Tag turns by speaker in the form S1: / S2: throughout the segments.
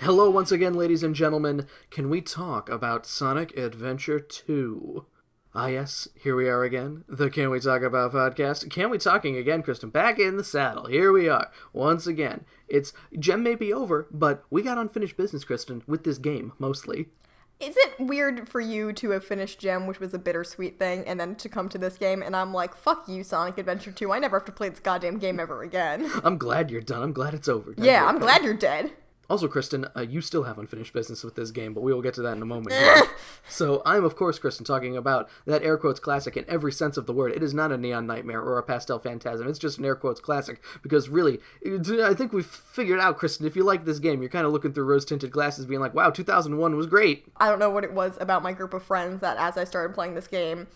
S1: Hello once again, ladies and gentlemen. Can we talk about Sonic Adventure 2? Ah yes, here we are again, the Can We Talk About podcast. Can we talking again, Kristen? Back in the saddle. Here we are, once again. Gem may be over, but we got unfinished business, Kristen, with this game, mostly.
S2: Is it weird for you to have finished Gem, which was a bittersweet thing, and then to come to this game, and I'm like, fuck you, Sonic Adventure 2, I never have to play this goddamn game ever again.
S1: I'm glad you're done. I'm glad it's over.
S2: Yeah, I'm glad you're dead.
S1: Also, Kristen, you still have unfinished business with this game, but we will get to that in a moment here. So, I'm, of course, Kristen, talking about that air quotes classic in every sense of the word. It is not a neon nightmare or a pastel phantasm. It's just an air quotes classic, because really, I think we've figured out, Kristen, if you like this game, you're kind of looking through rose-tinted glasses being like, wow, 2001 was great.
S2: I don't know what it was about my group of friends that as I started playing this game,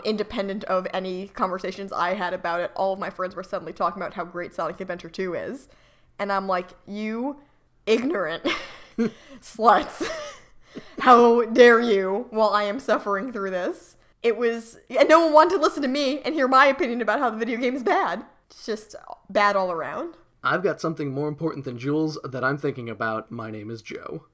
S2: independent of any conversations I had about it, all of my friends were suddenly talking about how great Sonic Adventure 2 is. And I'm like, you ignorant sluts. How dare you while I am suffering through this. And no one wanted to listen to me and hear my opinion about how the video game is bad. It's just bad all around.
S1: I've got something more important than Jules that I'm thinking about. My name is Joe.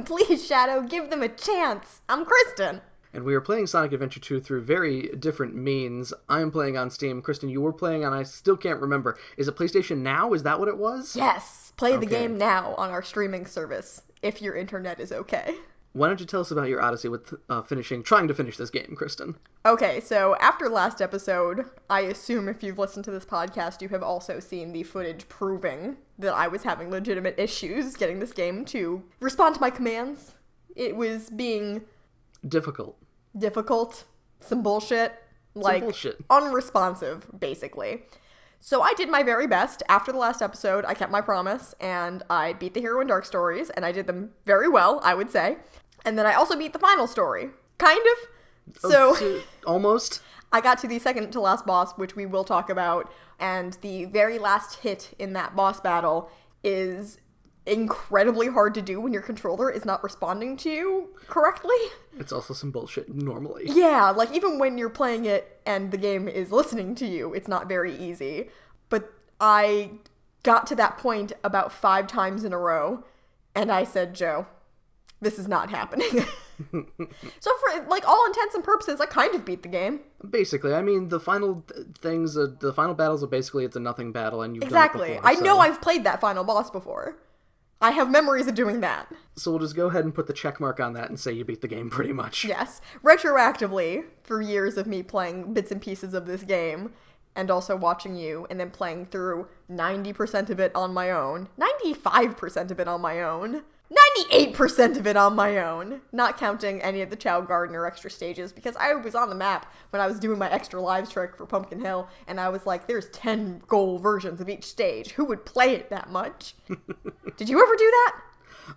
S2: Please, Shadow, give them a chance. I'm Kristen.
S1: And we are playing Sonic Adventure 2 through very different means. I am playing on Steam. Kristen, you were playing on, I still can't remember. Is it PlayStation Now? Is that what it was?
S2: Yes. Play the game now on our streaming service, if your internet is okay.
S1: Why don't you tell us about your odyssey with trying to finish this game, Kristen?
S2: Okay, so after last episode, I assume if you've listened to this podcast, you have also seen the footage proving that I was having legitimate issues getting this game to respond to my commands. It was being
S1: difficult,
S2: some bullshit,
S1: bullshit.
S2: Unresponsive, basically. So I did my very best. After the last episode, I kept my promise, and I beat the Hero and Dark stories, and I did them very well, I would say. And then I also beat the final story. Kind of. So
S1: almost. I
S2: got to the second to last boss, which we will talk about, and the very last hit in that boss battle is incredibly hard to do when your controller is not responding to you correctly.
S1: It's also some bullshit normally.
S2: Yeah, like even when you're playing it and the game is listening to you, it's not very easy. But I got to that point about 5 times in a row, and I said, Joe, this is not happening. So for like all intents and purposes, I kind of beat the game.
S1: Basically, I mean, the final battles are basically it's a nothing battle, and you've
S2: exactly.
S1: done it before.
S2: I know I've played that final boss before. I have memories of doing that.
S1: So we'll just go ahead and put the check mark on that and say you beat the game pretty much.
S2: Yes. Retroactively, for years of me playing bits and pieces of this game, and also watching you, and then playing through 90% of it on my own, 95% of it on my own, 98% of it on my own, not counting any of the Chow Garden or extra stages, because I was on the map when I was doing my extra lives trick for Pumpkin Hill, and I was like, there's 10 goal versions of each stage. Who would play it that much? Did you ever do that?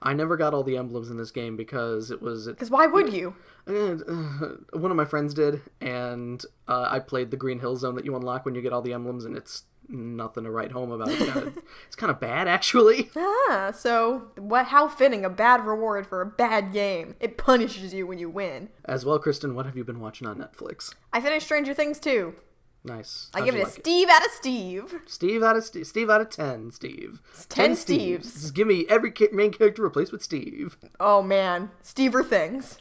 S1: I never got all the emblems in this game because it was...
S2: Because why would you?
S1: One of my friends did, and I played the Green Hill Zone that you unlock when you get all the emblems, and it's nothing to write home about. It's kind of bad, actually.
S2: So how fitting, a bad reward for a bad game. It punishes you when you win.
S1: As well, Kristen, what have you been watching on Netflix?
S2: I finished Stranger Things 2.
S1: Nice.
S2: I give it a Steve out of Steve.
S1: Steve out of 10, Steve.
S2: 10 Steves.
S1: Just give me every main character replaced with Steve.
S2: Oh, man. Stever things.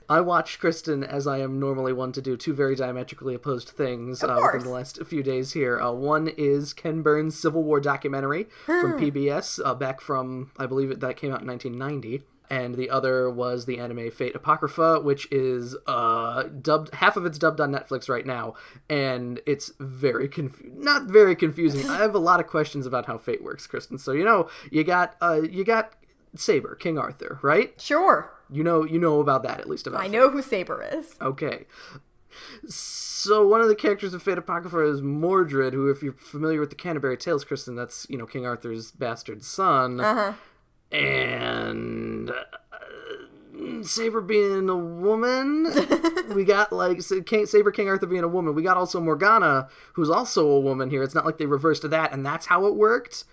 S1: I watched, Kristen, as I am normally one to do, 2 very diametrically opposed things within the last few days here. One is Ken Burns' Civil War documentary from PBS, back from, I believe that came out in 1990. And the other was the anime Fate Apocrypha, which is dubbed, half of it's dubbed on Netflix right now, and it's very not very confusing. I have a lot of questions about how Fate works, Kristen. So you got Saber, King Arthur, right?
S2: Sure.
S1: You know about that, at least about
S2: I know who Saber is.
S1: Okay. So one of the characters of Fate Apocrypha is Mordred, who, if you're familiar with the Canterbury Tales, Kristen, that's, King Arthur's bastard son.
S2: Uh-huh.
S1: And Saber being a woman, we got Saber King Arthur being a woman. We got also Morgana, who's also a woman here. It's not like they reversed that, and that's how it worked.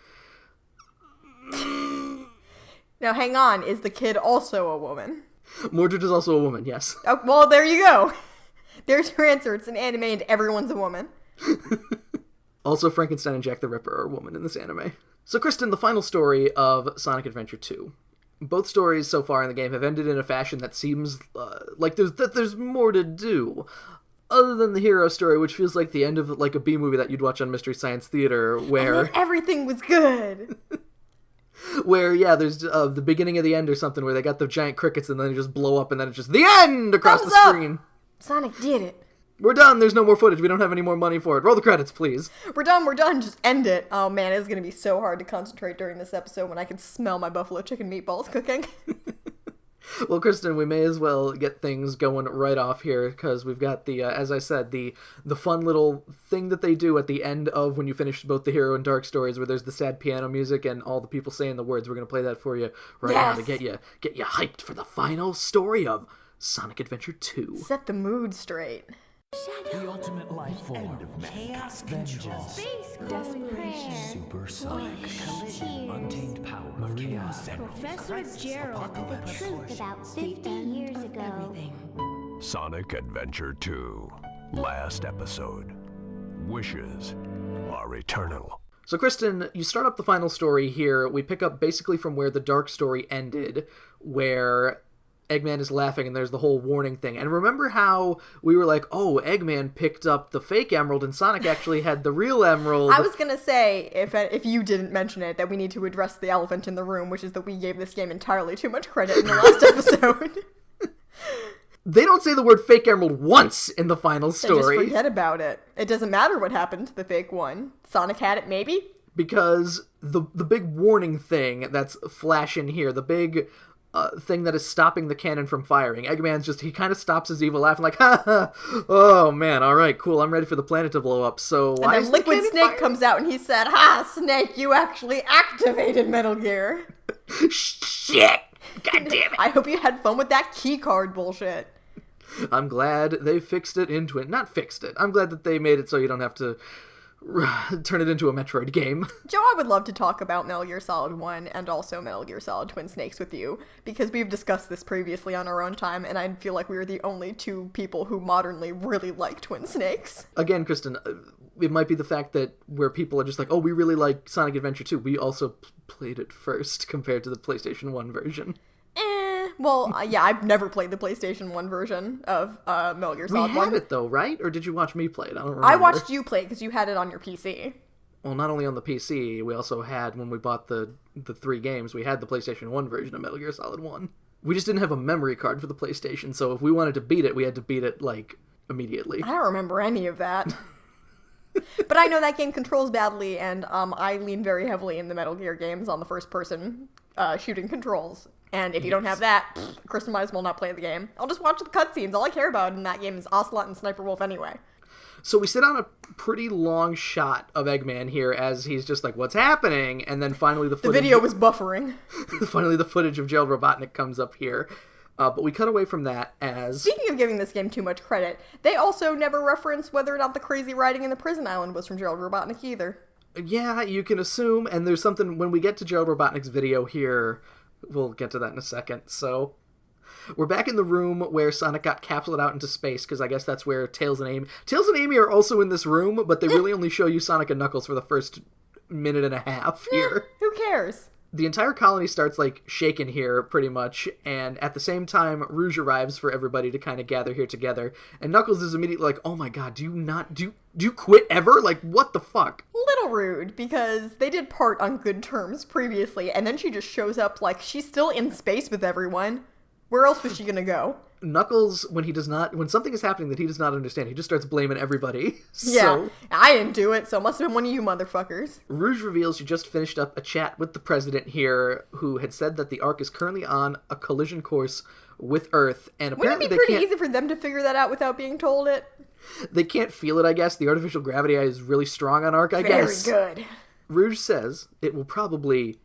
S2: Now, hang on. Is the kid also a woman?
S1: Mordred is also a woman, yes.
S2: Oh, well, there you go. There's your answer. It's an anime and everyone's a woman.
S1: Also, Frankenstein and Jack the Ripper are a woman in this anime. So, Kristen, the final story of Sonic Adventure 2. Both stories so far in the game have ended in a fashion that seems like there's more to do. Other than the hero story, which feels like the end of like a B movie that you'd watch on Mystery Science Theater, where...
S2: And then everything was good!
S1: Where, yeah, there's the beginning of the end or something, where they got the giant crickets and then they just blow up and then it's just the end across the screen.
S2: Sonic did it.
S1: We're done, there's no more footage, we don't have any more money for it. Roll the credits, please.
S2: We're done, just end it. Oh man, it's gonna be so hard to concentrate during this episode when I can smell my buffalo chicken meatballs cooking.
S1: Well, Kristen, we may as well get things going right off here, because we've got the, as I said, the fun little thing that they do at the end of when you finish both the Hero and Dark stories, where there's the sad piano music and all the people saying the words. We're going to play that for you right now to get you hyped for the final story of Sonic Adventure 2.
S2: Set the mood straight.
S3: The ultimate life form of chaos, vengeance,
S4: space
S3: desperation, supersonic collision, untamed power of chaos,
S4: Professor Gerald, the truth about 50 years ago.
S5: Sonic Adventure 2. Last episode. Wishes are eternal.
S1: So, Kristen, you start up the final story here. We pick up basically from where the Dark story ended, where Eggman is laughing and there's the whole warning thing. And remember how we were like, oh, Eggman picked up the fake emerald and Sonic actually had the real emerald.
S2: I was going to say, if you didn't mention it, that we need to address the elephant in the room, which is that we gave this game entirely too much credit in the last episode.
S1: They don't say the word fake emerald once in the final story.
S2: They just forget about it. It doesn't matter what happened to the fake one. Sonic had it, maybe?
S1: Because the big warning thing that's flashing here, the big... thing that is stopping the cannon from firing. Eggman's he kind of stops his evil laugh and like, ha ha, oh man, alright, cool, I'm ready for the planet to blow up, so why
S2: and then Liquid Snake comes out and he said, ha, Snake, you actually activated Metal Gear.
S1: Shit! God damn it!
S2: I hope you had fun with that key card bullshit.
S1: I'm glad they fixed it into it. Not fixed it. I'm glad that they made it so you don't have to turn it into a Metroid game.
S2: Joe, I would love to talk about Metal Gear Solid 1 and also Metal Gear Solid Twin Snakes with you, because we've discussed this previously on our own time, and I feel like we are the only two people who modernly really like Twin Snakes. Again,
S1: Kristen, it might be the fact that where people are just like, oh, we really like Sonic Adventure 2, we also played it first compared to the PlayStation 1 version.
S2: Well, yeah, I've never played the PlayStation 1 version of Metal Gear Solid 1.
S1: We had it, though, right? Or did you watch me play it? I don't remember.
S2: I watched you play it because you had it on your PC.
S1: Well, not only on the PC, we also had, when we bought the 3 games, we had the PlayStation 1 version of Metal Gear Solid 1. We just didn't have a memory card for the PlayStation, so if we wanted to beat it, we had to beat it, immediately.
S2: I don't remember any of that. But I know that game controls badly, and I lean very heavily in the Metal Gear games on the first-person shooting controls. And if you don't have that, Kristen might as well not play the game. I'll just watch the cutscenes. All I care about in that game is Ocelot and Sniper Wolf anyway.
S1: So we sit on a pretty long shot of Eggman here as he's just like, what's happening? And then finally the footage...
S2: The video was buffering.
S1: Finally the footage of Gerald Robotnik comes up here. But we cut away from that as...
S2: Speaking of giving this game too much credit, they also never reference whether or not the crazy writing in the prison island was from Gerald Robotnik either.
S1: Yeah, you can assume. And there's something... When we get to Gerald Robotnik's video here... We'll get to that in a second. So, we're back in the room where Sonic got capsuled out into space, because I guess that's where Tails and Amy are also in this room, but they really only show you Sonic and Knuckles for the first minute and a half here.
S2: Who cares?
S1: The entire colony starts, shaking here, pretty much, and at the same time, Rouge arrives for everybody to kind of gather here together, and Knuckles is immediately like, oh my god, do you quit ever? What the fuck?
S2: Little rude, because they did part on good terms previously, and then she just shows up like she's still in space with everyone. Where else was she gonna go?
S1: Knuckles, when something is happening that he does not understand, he just starts blaming everybody.
S2: Yeah, I didn't do it, so it must have been one of you motherfuckers.
S1: Rouge reveals she just finished up a chat with the president here, who had said that the Ark is currently on a collision course with Earth, and apparently
S2: Wouldn't it be pretty easy for them to figure that out without being told it?
S1: They can't feel it, I guess. The artificial gravity is really strong on Ark, I guess.
S2: Very good.
S1: Rouge says it will probably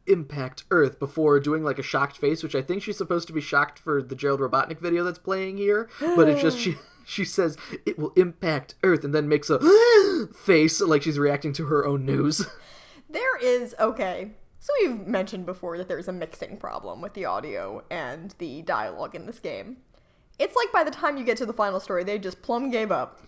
S1: impact Earth before doing a shocked face, which I think she's supposed to be shocked for the Gerald Robotnik video that's playing here, but it's just she says it will impact Earth and then makes a face like she's reacting to her own news.
S2: So we've mentioned before that there's a mixing problem with the audio and the dialogue in this game. It's like by the time you get to the final story, they just plumb gave up.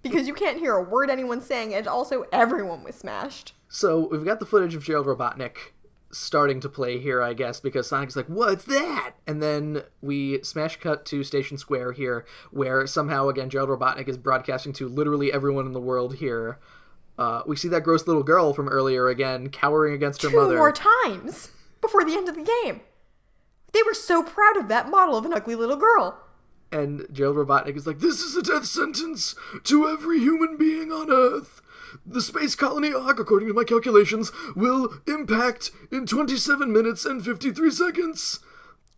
S2: Because you can't hear a word anyone's saying, and also everyone was smashed.
S1: So we've got the footage of Gerald Robotnik starting to play here, I guess, because Sonic's like, what's that? And then we smash cut to Station Square here, where somehow, again, Gerald Robotnik is broadcasting to literally everyone in the world here. We see that gross little girl from earlier again, cowering against her mother.
S2: 2 more times before the end of the game. They were so proud of that model of an ugly little girl.
S1: And Gerald Robotnik is like, this is a death sentence to every human being on Earth. The space colony Ark, according to my calculations, will impact in 27 minutes and 53 seconds.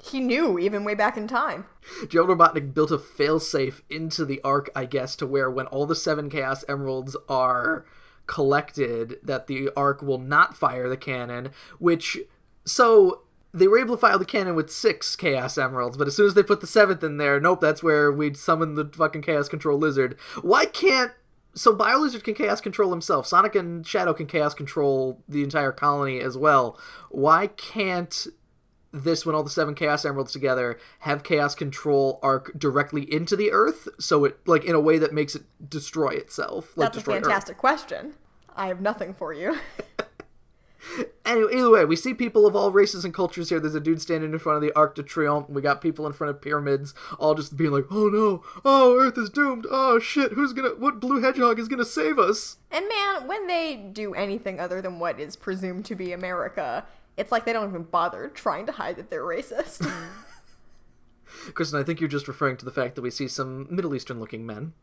S2: He knew, even way back in time.
S1: Gerald Robotnik built a failsafe into the Ark, I guess, to where when all the 7 Chaos Emeralds are collected, that the Ark will not fire the cannon, which... So... They were able to fire the cannon with 6 Chaos Emeralds, but as soon as they put the 7th in there, nope, that's where we'd summon the fucking Chaos Control Lizard. Why can't... So Bio-Lizard can Chaos Control himself. Sonic and Shadow can Chaos Control the entire colony as well. Why can't this, when all the 7 Chaos Emeralds together, have Chaos Control Arc directly into the Earth, so it, like, in a way that makes it destroy itself? Like,
S2: That's a fantastic question. I have nothing for you.
S1: Anyway, either way, we see people of all races and cultures here. There's a dude standing in front of the Arc de Triomphe. We got people in front of pyramids, all just being like, oh no, oh, Earth is doomed, oh shit, what blue hedgehog is gonna save us?
S2: And man, when they do anything other than what is presumed to be America, it's like they don't even bother trying to hide that they're racist.
S1: Kristen, I think you're just referring to the fact that we see some Middle Eastern looking men,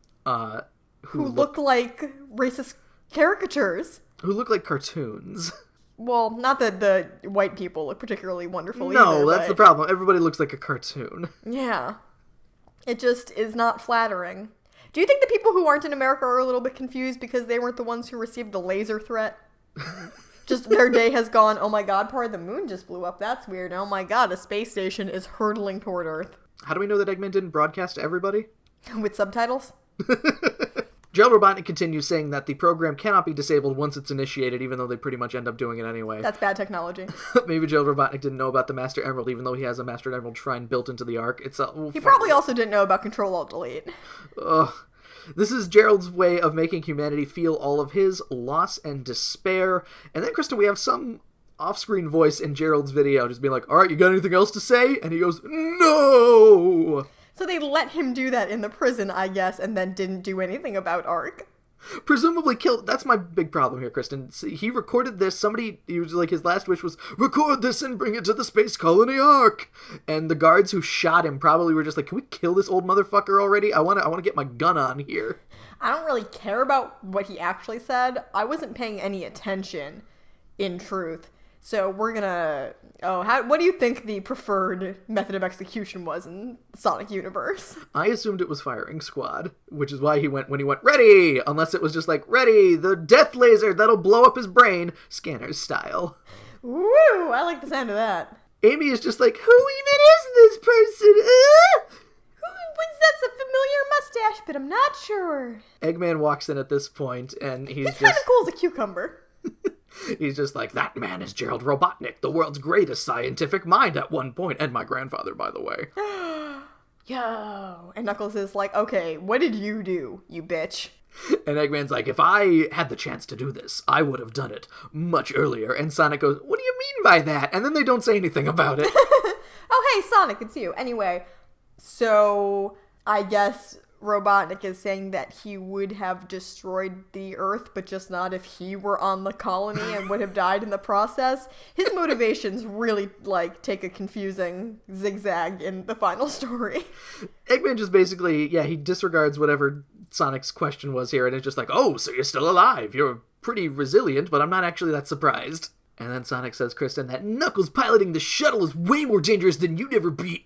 S2: who look like racist caricatures.
S1: Who look like cartoons.
S2: Well, not that the white people look particularly wonderful either.
S1: No, that's the problem. Everybody looks like a cartoon.
S2: Yeah. It just is not flattering. Do you think the people who aren't in America are a little bit confused because they weren't the ones who received the laser threat? Just their day has gone, oh my god, part of the moon just blew up. That's weird. Oh my god, a space station is hurtling toward Earth.
S1: How do we know that Eggman didn't broadcast to everybody?
S2: With subtitles?
S1: Gerald Robotnik continues saying that the program cannot be disabled once it's initiated, even though they pretty much end up doing it anyway.
S2: That's bad technology.
S1: Maybe Gerald Robotnik didn't know about the Master Emerald, even though he has a Master Emerald shrine built into the Ark.
S2: He probably also didn't know about Control-Alt-Delete.
S1: Ugh. This is Gerald's way of making humanity feel all of his loss and despair. And then, Kristen, we have some off-screen voice in Gerald's video just being like, alright, you got anything else to say? And he goes, no!
S2: So they let him do that in the prison, I guess, and then didn't do anything about Ark.
S1: Presumably killed. That's my big problem here, Kristen. See, he recorded this. He was like, his last wish was, record this and bring it to the space colony Ark. And the guards who shot him probably were just like, can we kill this old motherfucker already? I want to get my gun on here.
S2: I don't really care about what he actually said. I wasn't paying any attention, in truth. So we're gonna... what do you think the preferred method of execution was in Sonic Universe?
S1: I assumed it was firing squad, which is why when he went, ready! Unless it was just like, ready, the death laser that'll blow up his brain, Scanners style.
S2: Woo! I like the sound of that.
S1: Amy is just like, who even is this person?
S2: That's a familiar mustache, but I'm not sure.
S1: Eggman walks in at this point, and he's
S2: kind of cool as a cucumber.
S1: He's just like, that man is Gerald Robotnik, the world's greatest scientific mind at one point, and my grandfather, by the way.
S2: Yo. And Knuckles is like, okay, what did you do, you bitch?
S1: And Eggman's like, if I had the chance to do this, I would have done it much earlier. And Sonic goes, what do you mean by that? And then they don't say anything about it.
S2: Oh, hey, Sonic, it's you. Anyway, so I guess Robotnik is saying that he would have destroyed the Earth, but just not if he were on the colony and would have died in the process. His motivations really, take a confusing zigzag in the final story.
S1: Eggman just basically, he disregards whatever Sonic's question was here, and it's just like, oh, so you're still alive. You're pretty resilient, but I'm not actually that surprised. And then Sonic says, Kristen, that Knuckles piloting the shuttle is way more dangerous than you'd ever be,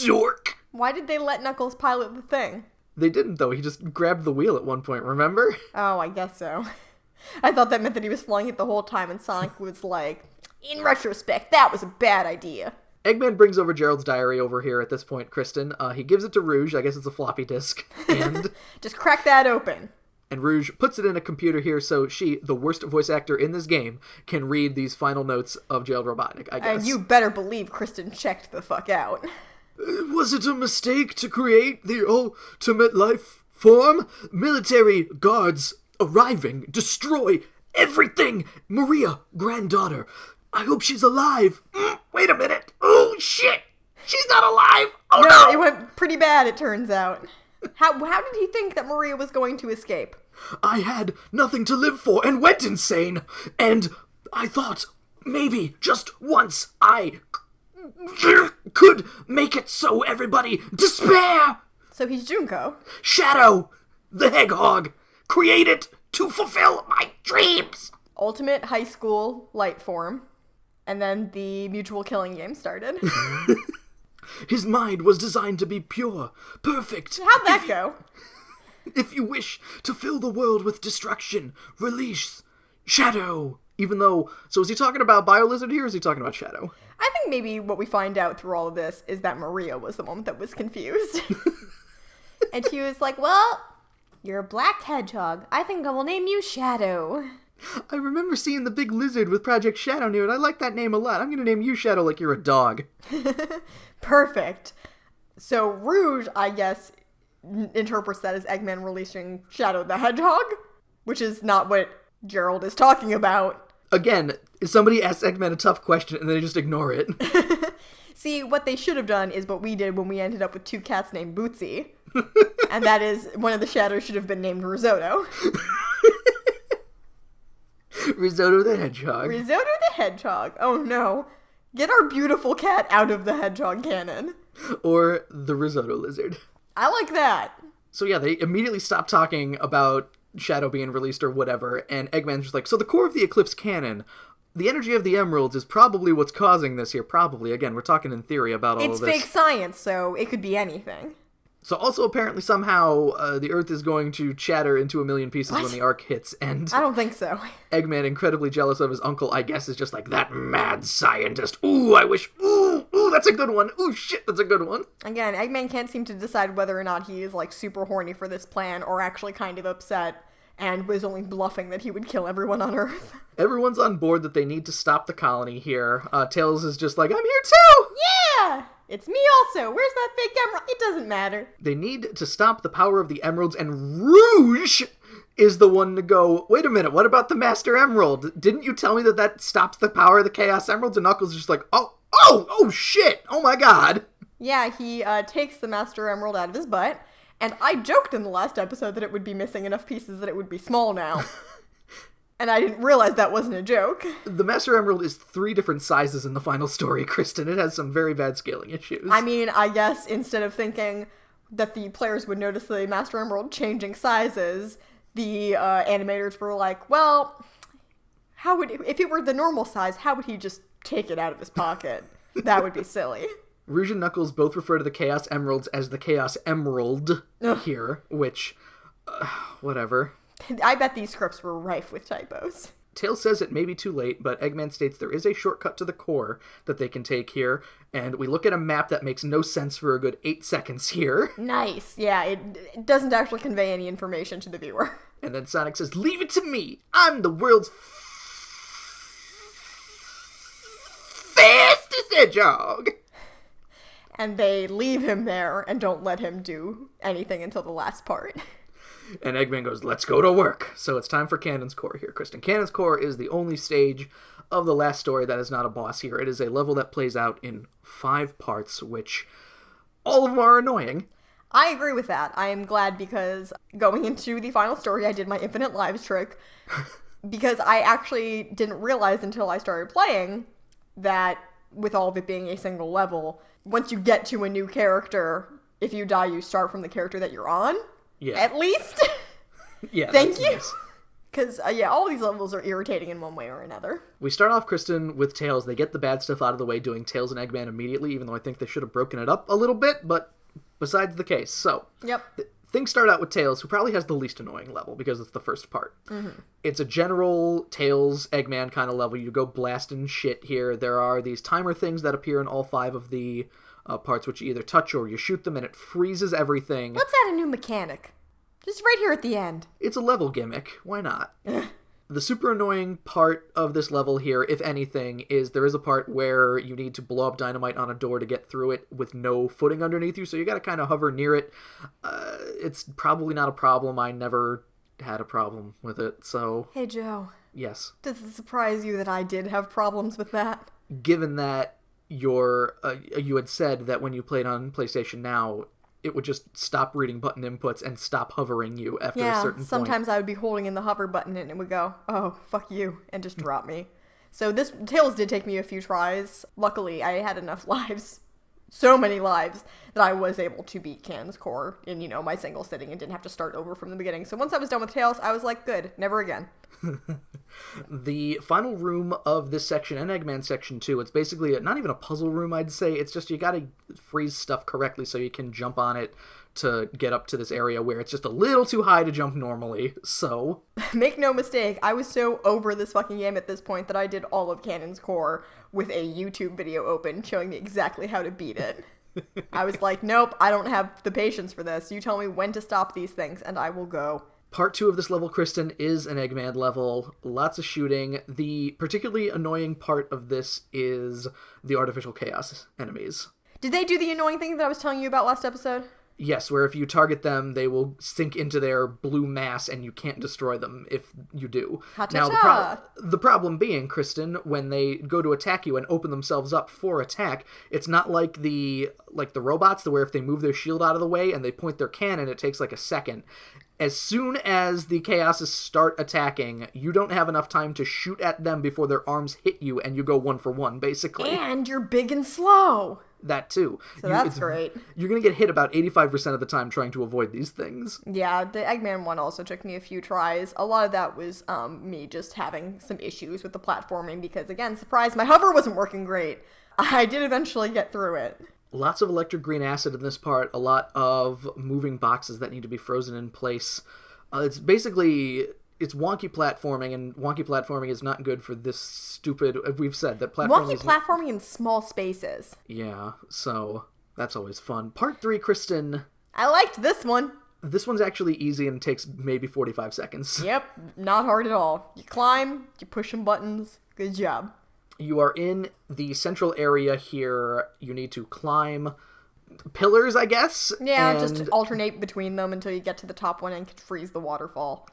S1: dork.
S2: Why did they let Knuckles pilot the thing?
S1: They didn't, though. He just grabbed the wheel at one point, remember?
S2: Oh, I guess so. I thought that meant that he was flying it the whole time, and Sonic was like, in retrospect, that was a bad idea.
S1: Eggman brings over Gerald's diary over here at this point, Kristen. He gives it to Rouge. I guess it's a floppy disk. And
S2: just crack that open.
S1: And Rouge puts it in a computer here so she, the worst voice actor in this game, can read these final notes of Gerald Robotnik, I guess.
S2: And you better believe Kristen checked the fuck out.
S1: Was it a mistake to create the ultimate life form? Military guards arriving, destroy everything! Maria, granddaughter, I hope she's alive. Wait a minute. Oh, shit! She's not alive! Oh, no!
S2: It went pretty bad, it turns out. How did he think that Maria was going to escape?
S1: I had nothing to live for and went insane. And I thought maybe just once I could make it so everybody despair.
S2: So he's Junko.
S1: Shadow, the hedgehog, created to fulfill my dreams.
S2: Ultimate high school light form. And then the mutual killing game started.
S1: His mind was designed to be pure, perfect.
S2: How'd that go?
S1: If you wish to fill the world with destruction, release Shadow. Even though, so is he talking about BioLizard here, or is he talking about Shadow?
S2: I think maybe what we find out through all of this is that Maria was the one that was confused. And she was like, well, you're a black hedgehog. I think I will name you Shadow.
S1: I remember seeing the big lizard with Project Shadow near it. I like that name a lot. I'm going to name you Shadow like you're a dog.
S2: Perfect. So Rouge, I guess, interprets that as Eggman releasing Shadow the Hedgehog, which is not what Gerald is talking about.
S1: Again, somebody asks Eggman a tough question and they just ignore it.
S2: See, what they should have done is what we did when we ended up with two cats named Bootsy. And that is, one of the shadows should have been named Risotto.
S1: Risotto the Hedgehog.
S2: Risotto the Hedgehog. Oh no. Get our beautiful cat out of the hedgehog canon.
S1: Or the Risotto Lizard.
S2: I like that.
S1: So yeah, they immediately stop talking about Shadow being released or whatever, and Eggman's just like, so the core of the Eclipse canon, the energy of the emeralds is probably what's causing this here. Probably. Again, we're talking in theory about all of this.
S2: It's fake science, so it could be anything.
S1: So also apparently somehow the Earth is going to shatter into a million pieces when the arc hits, and
S2: I don't think so.
S1: Eggman, incredibly jealous of his uncle, I guess, is just like, that mad scientist. Ooh, I wish. Ooh, that's a good one. Ooh, shit, that's a good one.
S2: Again, Eggman can't seem to decide whether or not he is like super horny for this plan or actually kind of upset and was only bluffing that he would kill everyone on Earth.
S1: Everyone's on board that they need to stop the colony here. Tails is just like, I'm here too!
S2: Yeah! It's me also. Where's that fake emerald? It doesn't matter.
S1: They need to stop the power of the emeralds, and Rouge is the one to go, wait a minute, what about the Master Emerald? Didn't you tell me that stops the power of the Chaos Emeralds? And Knuckles is just like, oh shit, oh my god.
S2: Yeah, he takes the Master Emerald out of his butt, and I joked in the last episode that it would be missing enough pieces that it would be small now. And I didn't realize that wasn't a joke.
S1: The Master Emerald is 3 different sizes in the final story, Kristen. It has some very bad scaling issues.
S2: I mean, I guess instead of thinking that the players would notice the Master Emerald changing sizes, the animators were like, well, if it were the normal size, how would he just take it out of his pocket? That would be silly.
S1: Rouge and Knuckles both refer to the Chaos Emeralds as the Chaos Emerald here, which, whatever.
S2: I bet these scripts were rife with typos.
S1: Tails says it may be too late, but Eggman states there is a shortcut to the core that they can take here, and we look at a map that makes no sense for a good 8 seconds here.
S2: Nice. Yeah, it doesn't actually convey any information to the viewer.
S1: And then Sonic says, leave it to me! I'm the world's fastest hedgehog!
S2: And they leave him there and don't let him do anything until the last part.
S1: And Eggman goes, let's go to work. So it's time for Canon's Core here, Kristen. Canon's Core is the only stage of the last story that is not a boss here. It is a level that plays out in 5 parts, which all of them are annoying.
S2: I agree with that. I am glad because going into the final story, I did my infinite lives trick. Because I actually didn't realize until I started playing that with all of it being a single level, once you get to a new character, if you die, you start from the character that you're on.
S1: Yeah.
S2: At least.
S1: Yeah.
S2: Thank you. Because, all these levels are irritating in one way or another.
S1: We start off, Kristen, with Tails. They get the bad stuff out of the way, doing Tails and Eggman immediately, even though I think they should have broken it up a little bit, but besides the case. So,
S2: yep.
S1: Things start out with Tails, who probably has the least annoying level, because it's the first part. Mm-hmm. It's a general Tails, Eggman kind of level. You go blasting shit here. There are these timer things that appear in all 5 of the parts, which you either touch or you shoot them, and it freezes everything.
S2: Let's add a new mechanic. Just right here at the end.
S1: It's a level gimmick. Why not? The super annoying part of this level here, if anything, is there is a part where you need to blow up dynamite on a door to get through it with no footing underneath you, so you gotta kind of hover near it. It's probably not a problem. I never had a problem with it, so...
S2: Hey, Joe.
S1: Yes?
S2: Does it surprise you that I did have problems with that?
S1: Given that you had said that when you played on PlayStation Now, it would just stop reading button inputs and stop hovering you after a certain point.
S2: Sometimes I would be holding in the hover button and it would go, oh, fuck you, and just drop me. So this Tails did take me a few tries. Luckily, I had enough lives, so many lives, that I was able to beat Canon's Core in, you know, my single sitting and didn't have to start over from the beginning. So once I was done with Tails, I was like, good, never again.
S1: The final room of this section, and Eggman section 2, it's basically not even a puzzle room, I'd say. It's just you gotta freeze stuff correctly so you can jump on it to get up to this area where it's just a little too high to jump normally, so...
S2: Make no mistake, I was so over this fucking game at this point that I did all of Canon's Core with a YouTube video open showing me exactly how to beat it. I was like, nope, I don't have the patience for this. You tell me when to stop these things, and I will go.
S1: Part 2 of this level, Kristen, is an Eggman level. Lots of shooting. The particularly annoying part of this is the artificial chaos enemies.
S2: Did they do the annoying thing that I was telling you about last episode?
S1: Yes, where if you target them, they will sink into their blue mass and you can't destroy them if you do. Now, the problem being, Kristen, when they go to attack you and open themselves up for attack, it's not like the robots, where if they move their shield out of the way and they point their cannon, it takes like a second. As soon as the Chaoses start attacking, you don't have enough time to shoot at them before their arms hit you, and you go 1 for 1, basically.
S2: And you're big and slow.
S1: That too.
S2: So that's great.
S1: You're going to get hit about 85% of the time trying to avoid these things.
S2: Yeah, the Eggman one also took me a few tries. A lot of that was me just having some issues with the platforming because, again, surprise, my hover wasn't working great. I did eventually get through it.
S1: Lots of electric green acid in this part, a lot of moving boxes that need to be frozen in place. It's wonky platforming, and wonky platforming is not good for this stupid... We've said that platforming
S2: platforming in small spaces.
S1: Yeah, so that's always fun. Part 3, Kristen.
S2: I liked this one.
S1: This one's actually easy and takes maybe 45 seconds.
S2: Yep, not hard at all. You climb, you push some buttons, good job.
S1: You are in the central area here. You need to climb pillars, I guess?
S2: Yeah, just alternate between them until you get to the top one and can freeze the waterfall.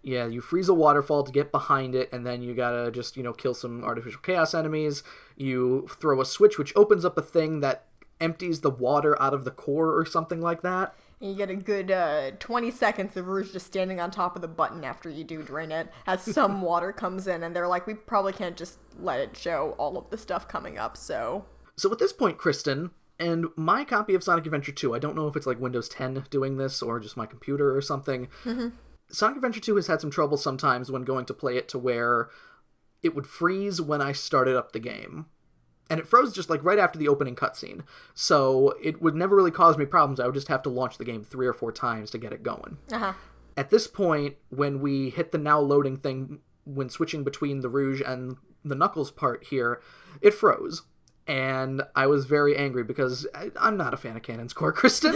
S1: Yeah, you freeze a waterfall to get behind it, and then you gotta just, kill some artificial chaos enemies. You throw a switch, which opens up a thing that empties the water out of the core or something like that.
S2: And you get a good 20 seconds of Rouge just standing on top of the button after you do drain it, as some water comes in, and they're like, we probably can't just let it show all of the stuff coming up, so...
S1: So at this point, Kristen, and my copy of Sonic Adventure 2, I don't know if it's like Windows 10 doing this, or just my computer or something. Mm-hmm. Sonic Adventure 2 has had some trouble sometimes when going to play it to where it would freeze when I started up the game. And it froze just like right after the opening cutscene. So it would never really cause me problems. I would just have to launch the game 3 or 4 times to get it going. Uh-huh. At this point, when we hit the now loading thing, when switching between the Rouge and the Knuckles part here, it froze. And I was very angry because I'm not a fan of Canon's Core, Kristen.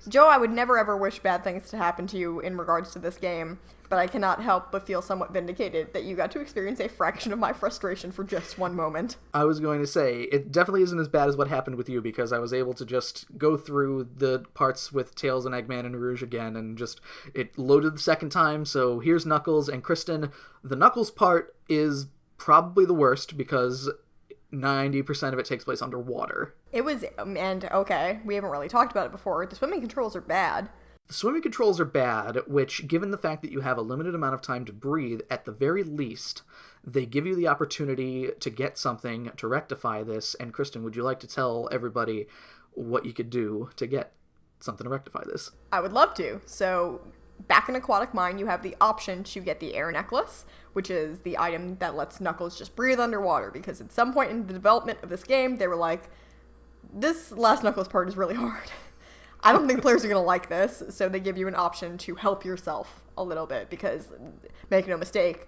S2: Joe, I would never ever wish bad things to happen to you in regards to this game, but I cannot help but feel somewhat vindicated that you got to experience a fraction of my frustration for just one moment.
S1: I was going to say, it definitely isn't as bad as what happened with you, because I was able to just go through the parts with Tails and Eggman and Rouge again, and just, it loaded the second time, so here's Knuckles and Kristen. The Knuckles part is probably the worst, because 90% of it takes place underwater.
S2: It was, and okay, we haven't really talked about it before, the swimming controls are bad.
S1: The swimming controls are bad, which, given the fact that you have a limited amount of time to breathe, at the very least, they give you the opportunity to get something to rectify this. And Kristen, would you like to tell everybody what you could do to get something to rectify this?
S2: I would love to. So, back in Aquatic Mine, you have the option to get the air necklace, which is the item that lets Knuckles just breathe underwater, because at some point in the development of this game, they were like, this last Knuckles part is really hard. I don't think players are going to like this, so they give you an option to help yourself a little bit, because, make no mistake,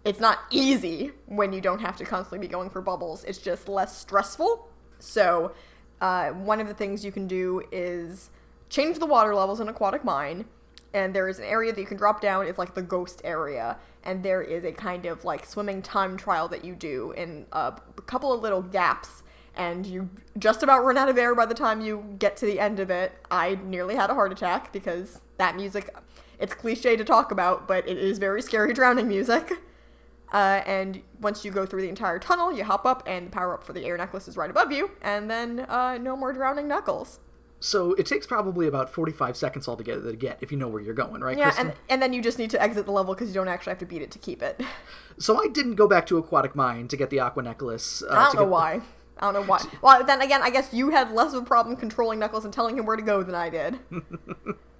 S2: it's not easy when you don't have to constantly be going for bubbles. It's just less stressful. So, one of the things you can do is change the water levels in Aquatic Mine, and there is an area that you can drop down. It's like the ghost area, and there is a kind of like swimming time trial that you do in a couple of little gaps, and you just about run out of air by the time you get to the end of it. I nearly had a heart attack because that music, it's cliche to talk about, but it is very scary drowning music. And once you go through the entire tunnel, you hop up, and the power up for the air necklace is right above you, and then no more drowning Knuckles.
S1: So it takes probably about 45 seconds altogether to get, if you know where you're going, right,
S2: Yeah,
S1: Kristen?
S2: and then you just need to exit the level because you don't actually have to beat it to keep it.
S1: So I didn't go back to Aquatic Mine to get the Aqua Necklace.
S2: I don't know why. Well, then again, I guess you had less of a problem controlling Knuckles and telling him where to go than I did.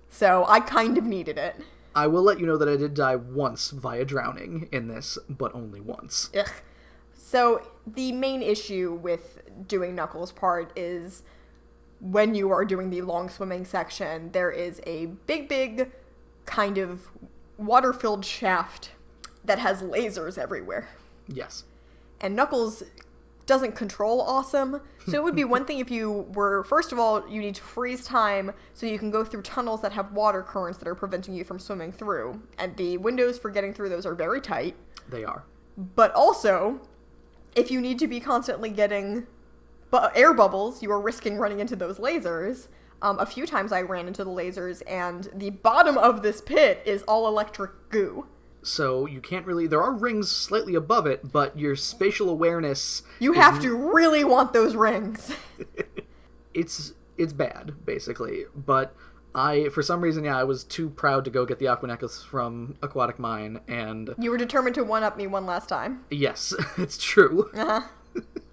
S2: So I kind of needed it.
S1: I will let you know that I did die once via drowning in this, but only once.
S2: Ugh. So the main issue with doing Knuckles' part is when you are doing the long swimming section, there is a big kind of water-filled shaft that has lasers everywhere.
S1: Yes.
S2: And Knuckles doesn't control awesome, so it would be one thing if you were, first of all, you need to freeze time so you can go through tunnels that have water currents that are preventing you from swimming through, and the windows for getting through those are very tight.
S1: They are.
S2: But also, if you need to be constantly getting air bubbles, you are risking running into those lasers. A few times I ran into the lasers, and the bottom of this pit is all electric goo.
S1: So you can't really... There are rings slightly above it, but your spatial awareness...
S2: You have to really want those rings.
S1: It's bad, basically. But for some reason, I was too proud to go get the Aqua Necklace from Aquatic Mine, and...
S2: You were determined to one-up me one last time.
S1: Yes, it's true.
S2: Uh-huh.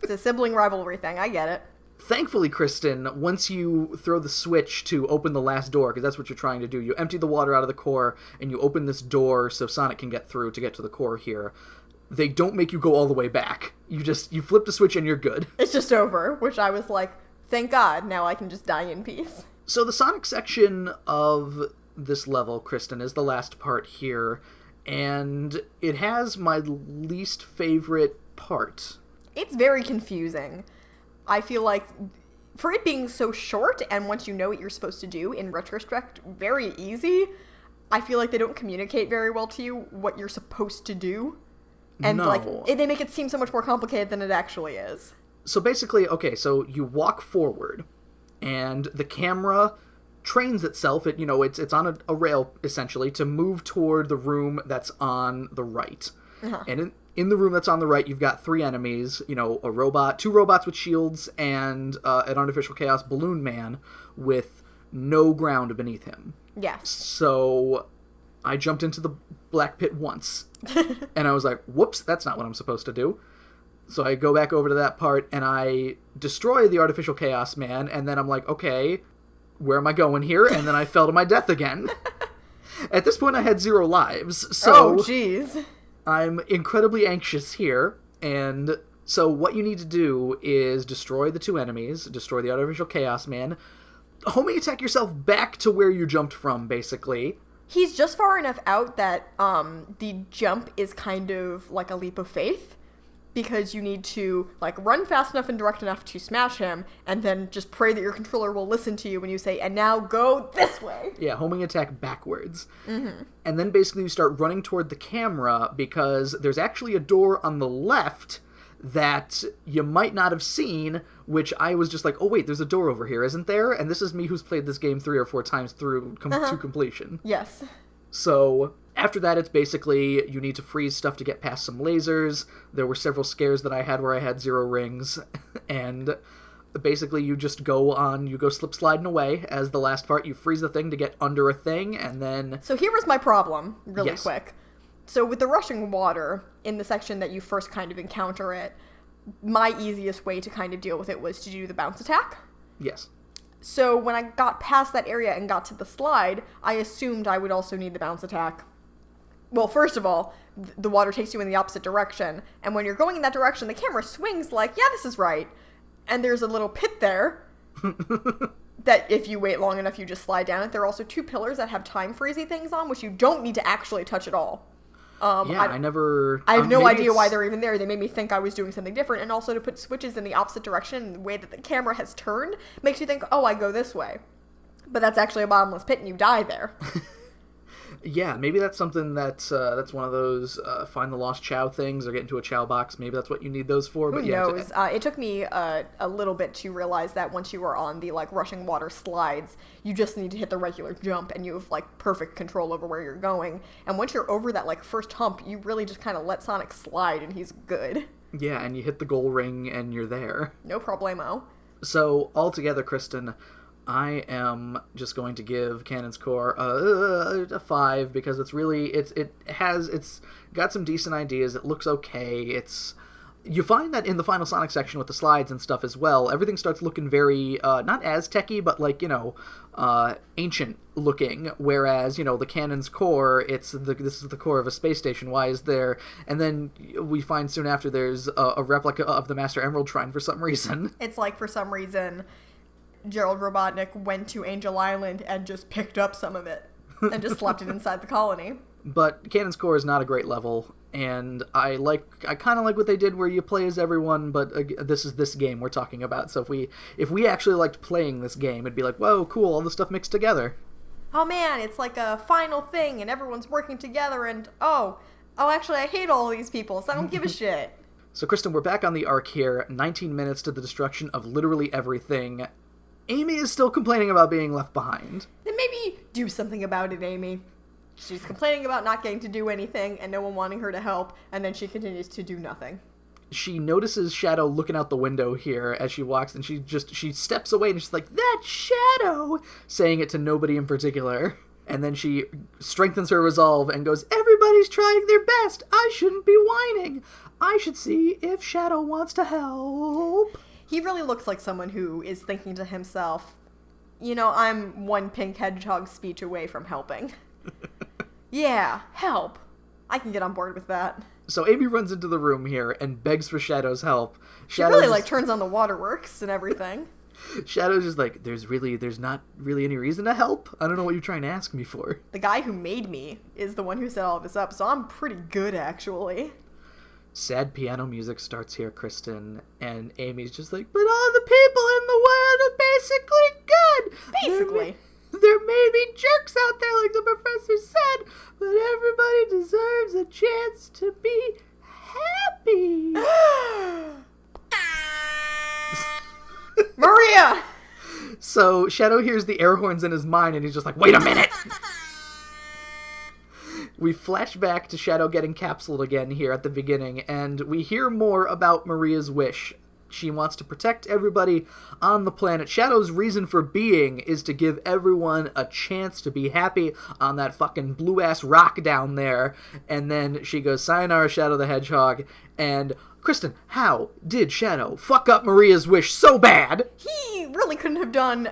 S2: It's a sibling rivalry thing, I get it.
S1: Thankfully, Kristen, once you throw the switch to open the last door, because that's what you're trying to do, you empty the water out of the core, and you open this door so Sonic can get through to get to the core here. They don't make you go all the way back. You flip the switch and you're good.
S2: It's just over, which I was like, thank God, now I can just die in peace.
S1: So the Sonic section of this level, Kristen, is the last part here, and it has my least favorite part.
S2: It's very confusing. I feel like, for it being so short, and once you know what you're supposed to do, in retrospect, very easy, I feel like they don't communicate very well to you what you're supposed to do. And,
S1: No.
S2: They make it seem so much more complicated than it actually is.
S1: So basically, okay, so you walk forward, and the camera trains itself, it's on a rail, essentially, to move toward the room that's on the right. Uh-huh. And in the room that's on the right, you've got 3 enemies, a robot, 2 robots with shields, and an artificial chaos balloon man with no ground beneath him.
S2: Yes.
S1: So I jumped into the black pit once, and I was like, whoops, that's not what I'm supposed to do. So I go back over to that part, and I destroy the artificial chaos man, and then I'm like, okay, where am I going here? And then I fell to my death again. At this point, I had 0 lives, so...
S2: Oh, jeez.
S1: I'm incredibly anxious here, and so what you need to do is destroy the 2 enemies, destroy the artificial chaos man, homing attack yourself back to where you jumped from, basically.
S2: He's just far enough out that the jump is kind of like a leap of faith, because you need to run fast enough and direct enough to smash him, and then just pray that your controller will listen to you when you say, and now go this way.
S1: Yeah, homing attack backwards.
S2: Mm-hmm.
S1: And then basically you start running toward the camera, because there's actually a door on the left that you might not have seen, which I was just like, oh wait, there's a door over here, isn't there? And this is me who's played this game 3 or 4 times through to completion.
S2: Yes.
S1: So after that, it's basically you need to freeze stuff to get past some lasers. There were several scares that I had where I had 0 rings, and basically you go slip sliding away as the last part. You freeze the thing to get under a thing, and then...
S2: So here was my problem, really
S1: Yes.
S2: quick. So with the rushing water, in the section that you first kind of encounter it, my easiest way to kind of deal with it was to do the bounce attack.
S1: Yes.
S2: So when I got past that area and got to the slide, I assumed I would also need the bounce attack. Well, first of all, the water takes you in the opposite direction, and when you're going in that direction, the camera swings like, yeah, this is right. And there's a little pit there that if you wait long enough, you just slide down it. There are also 2 pillars that have time freezy things on, which you don't need to actually touch at all.
S1: I
S2: have no idea why they're even there. They made me think I was doing something different, and also to put switches in the opposite direction, the way that the camera has turned, makes you think, oh, I go this way. But that's actually a bottomless pit, and you die there.
S1: Yeah, maybe that's something that's one of those find the lost Chow things or get into a Chow box. Maybe that's what you need those for.
S2: Who knows? It took me a little bit to realize that once you are on the like rushing water slides, you just need to hit the regular jump and you have like perfect control over where you're going. And once you're over that like first hump, you really just kind of let Sonic slide and he's good.
S1: Yeah, and you hit the goal ring and you're there.
S2: No problemo.
S1: So altogether, Kristen, I am just going to give Cannon's Core a 5 because it's really it's got some decent ideas. It looks okay. You find that in the final Sonic section with the slides and stuff as well, everything starts looking very not as techy, but like ancient looking. Whereas the Cannon's Core, this is the core of a space station. Why is there? And then we find soon after there's a replica of the Master Emerald Shrine for some reason.
S2: It's like for some reason Gerald Robotnik went to Angel Island and just picked up some of it and just slapped it inside the colony.
S1: But Cannon's Core is not a great level, and I kind of like what they did where you play as everyone, but this is this game we're talking about. So if we actually liked playing this game, it'd be like, whoa, cool, all the stuff mixed together.
S2: Oh man, it's like a final thing and everyone's working together and actually I hate all these people, so I don't give a shit.
S1: So Kristen, we're back on the arc here, 19 minutes to the destruction of literally everything. Amy is still complaining about being left behind.
S2: Then maybe do something about it, Amy. She's complaining about not getting to do anything and no one wanting her to help, and then she continues to do nothing.
S1: She notices Shadow looking out the window here as she walks, and she steps away and she's like, "That Shadow!" saying it to nobody in particular. And then she strengthens her resolve and goes, "Everybody's trying their best. I shouldn't be whining. I should see if Shadow wants to help."
S2: He really looks like someone who is thinking to himself, I'm one pink hedgehog speech away from helping. Yeah, help. I can get on board with that.
S1: So Amy runs into the room here and begs for Shadow's help.
S2: She really turns on the waterworks and everything.
S1: Shadow's just like, there's not really any reason to help. I don't know what you're trying to ask me for.
S2: The guy who made me is the one who set all of this up, so I'm pretty good, actually.
S1: Sad piano music starts here, Kristen, and Amy's just like, but all the people in the world are basically good.
S2: Basically.
S1: There may be jerks out there, like the professor said, but everybody deserves a chance to be happy.
S2: Maria!
S1: So Shadow hears the air horns in his mind, and he's just like, wait a minute! We flash back to Shadow getting capsuled again here at the beginning, and we hear more about Maria's wish. She wants to protect everybody on the planet. Shadow's reason for being is to give everyone a chance to be happy on that fucking blue-ass rock down there. And then she goes, sayonara, Shadow the Hedgehog. And, Kristen, how did Shadow fuck up Maria's wish so bad?
S2: He really couldn't have done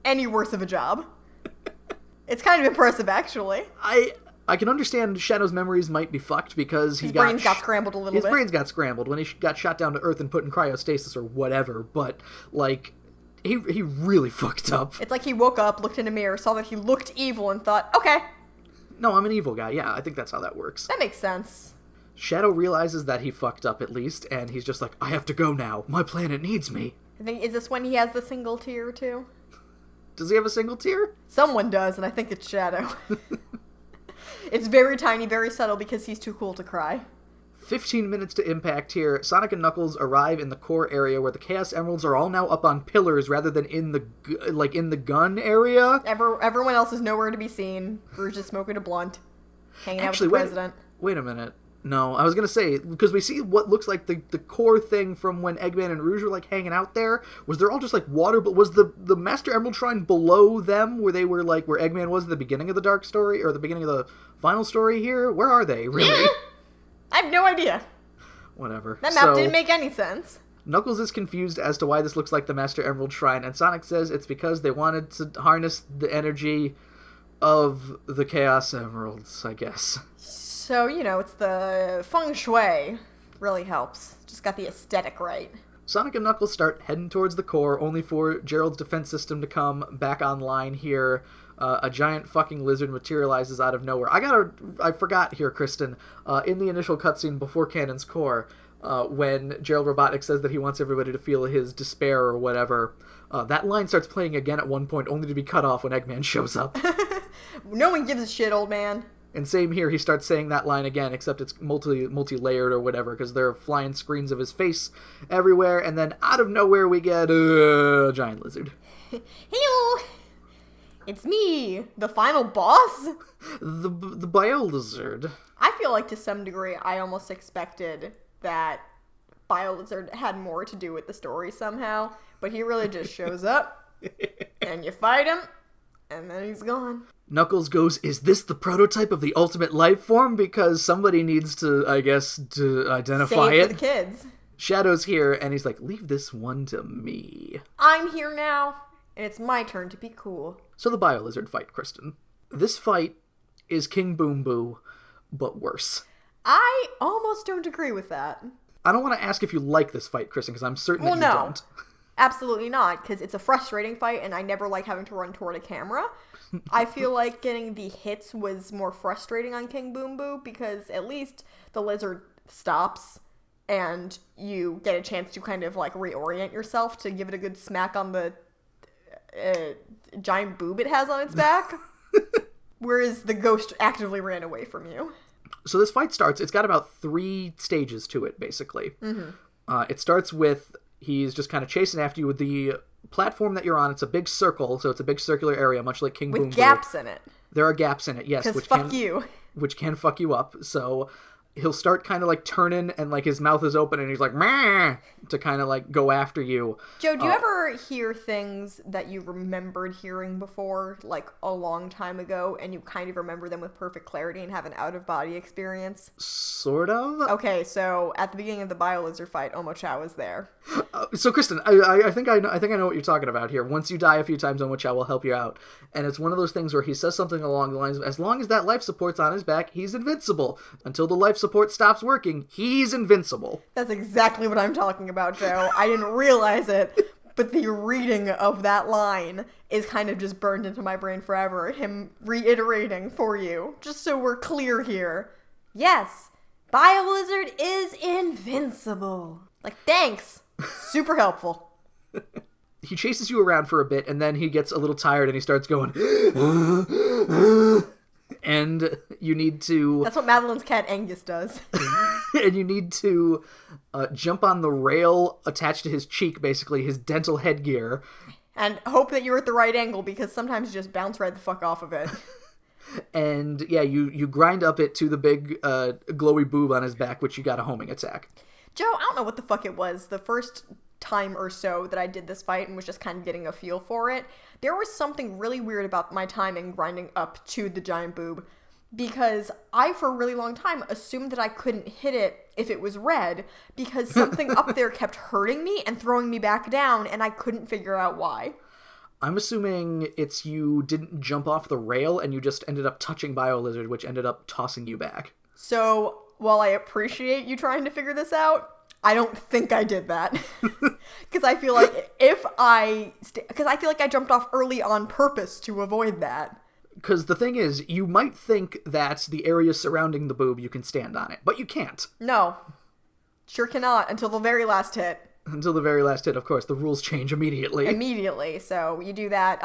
S2: any worse of a job. It's kind of impressive, actually.
S1: I can understand Shadow's memories might be fucked because
S2: his brains got scrambled a little bit.
S1: His brains got scrambled when he got shot down to Earth and put in cryostasis or whatever, but, he really fucked up.
S2: It's like he woke up, looked in a mirror, saw that he looked evil, and thought, okay.
S1: No, I'm an evil guy. Yeah, I think that's how that works.
S2: That makes sense.
S1: Shadow realizes that he fucked up at least, and he's just like, I have to go now. My planet needs me.
S2: Is this when he has the single tear, too?
S1: Does he have a single tear?
S2: Someone does, and I think it's Shadow. It's very tiny, very subtle, because he's too cool to cry.
S1: 15 minutes to impact here. Sonic and Knuckles arrive in the core area where the Chaos Emeralds are all now up on pillars rather than in the gun area.
S2: Everyone else is nowhere to be seen. We're just smoking a blunt, hanging out with the president.
S1: Wait a minute. No, I was going to say, because we see what looks like the core thing from when Eggman and Rouge were, hanging out there. Was there all just, water? But was the Master Emerald Shrine below them where they were, where Eggman was at the beginning of the Dark Story? Or the beginning of the final story here? Where are they, really?
S2: I have no idea.
S1: Whatever.
S2: That map didn't make any sense.
S1: Knuckles is confused as to why this looks like the Master Emerald Shrine, and Sonic says it's because they wanted to harness the energy of the Chaos Emeralds, I guess.
S2: So, it's the feng shui. Really helps. Just got the aesthetic right.
S1: Sonic and Knuckles start heading towards the core, only for Gerald's defense system to come back online here. A giant fucking lizard materializes out of nowhere. I forgot here, Kristen, in the initial cutscene before Cannon's Core, when Gerald Robotnik says that he wants everybody to feel his despair or whatever, that line starts playing again at one point, only to be cut off when Eggman shows up.
S2: No one gives a shit, old man.
S1: And same here, he starts saying that line again, except it's multi-layered or whatever, because there are flying screens of his face everywhere, and then out of nowhere we get a giant lizard.
S2: Hello! It's me, the final boss?
S1: The bio-lizard.
S2: I feel like to some degree I almost expected that bio-lizard had more to do with the story somehow, but he really just shows up, and you fight him, and then he's gone.
S1: Knuckles goes, is this the prototype of the ultimate life form? Because somebody needs to, I guess, to identify
S2: Save
S1: it.
S2: for the kids.
S1: Shadow's here, and he's like, leave this one to me.
S2: I'm here now, and it's my turn to be cool.
S1: So the bio-lizard fight, Kristen. This fight is King Boom Boo, but worse.
S2: I almost don't agree with that.
S1: I don't want to ask if you like this fight, Kristen, because I'm certain that you don't.
S2: Absolutely not, because it's a frustrating fight, and I never like having to run toward a camera. I feel like getting the hits was more frustrating on King Boom Boo, because at least the lizard stops, and you get a chance to kind of, like, reorient yourself to give it a good smack on the giant boob it has on its back. Whereas the ghost actively ran away from you.
S1: So this fight starts, it's got about 3 stages to it, basically. Mm-hmm. It starts with, he's just kind of chasing after you with the platform that you're on. It's a big circle, so it's a big circular area, much like King Boom Boo.
S2: With gaps in it.
S1: There are gaps in it, yes.
S2: Because fuck you.
S1: Which can fuck you up, so he'll start kind of like turning and like his mouth is open and he's like, meh, to kind of like go after you.
S2: Joe, do you ever hear things that you remembered hearing before, like a long time ago, and you kind of remember them with perfect clarity and have an out-of-body experience?
S1: Sort of.
S2: Okay, so at the beginning of the bio-lizard fight, Omochao was there.
S1: So Kristen, I think I know what you're talking about here. Once you die a few times, Omochao will help you out. And it's one of those things where he says something along the lines of, as long as that life support's on his back, he's invincible. Until the life support stops working, he's invincible.
S2: That's exactly what I'm talking about, Joe. I didn't realize it, but the reading of that line is kind of just burned into my brain forever. Him reiterating for you, just so we're clear here. Yes, bio-lizard is invincible. Like, thanks. Super helpful.
S1: He chases you around for a bit, and then he gets a little tired, and he starts going, and you need to...
S2: That's what Madeline's cat Angus does.
S1: And you need to jump on the rail attached to his cheek, basically, his dental headgear.
S2: And hope that you're at the right angle, because sometimes you just bounce right the fuck off of it.
S1: And, yeah, you grind up it to the big glowy boob on his back, which you got a homing attack.
S2: Joe, I don't know what the fuck it was. The first time or so that I did this fight and was just kind of getting a feel for it, there was something really weird about my timing grinding up to the giant boob, because I, for a really long time, assumed that I couldn't hit it if it was red, because something up there kept hurting me and throwing me back down, and I couldn't figure out why.
S1: I'm assuming it's you didn't jump off the rail and you just ended up touching bio-lizard, which ended up tossing you back.
S2: So, while I appreciate you trying to figure this out, I don't think I did that. Because I feel like I feel like I jumped off early on purpose to avoid that.
S1: Because the thing is, you might think that the area surrounding the boob, you can stand on it, but you can't.
S2: No. Sure cannot until the very last hit.
S1: Until the very last hit, of course. The rules change immediately.
S2: Immediately. So you do that.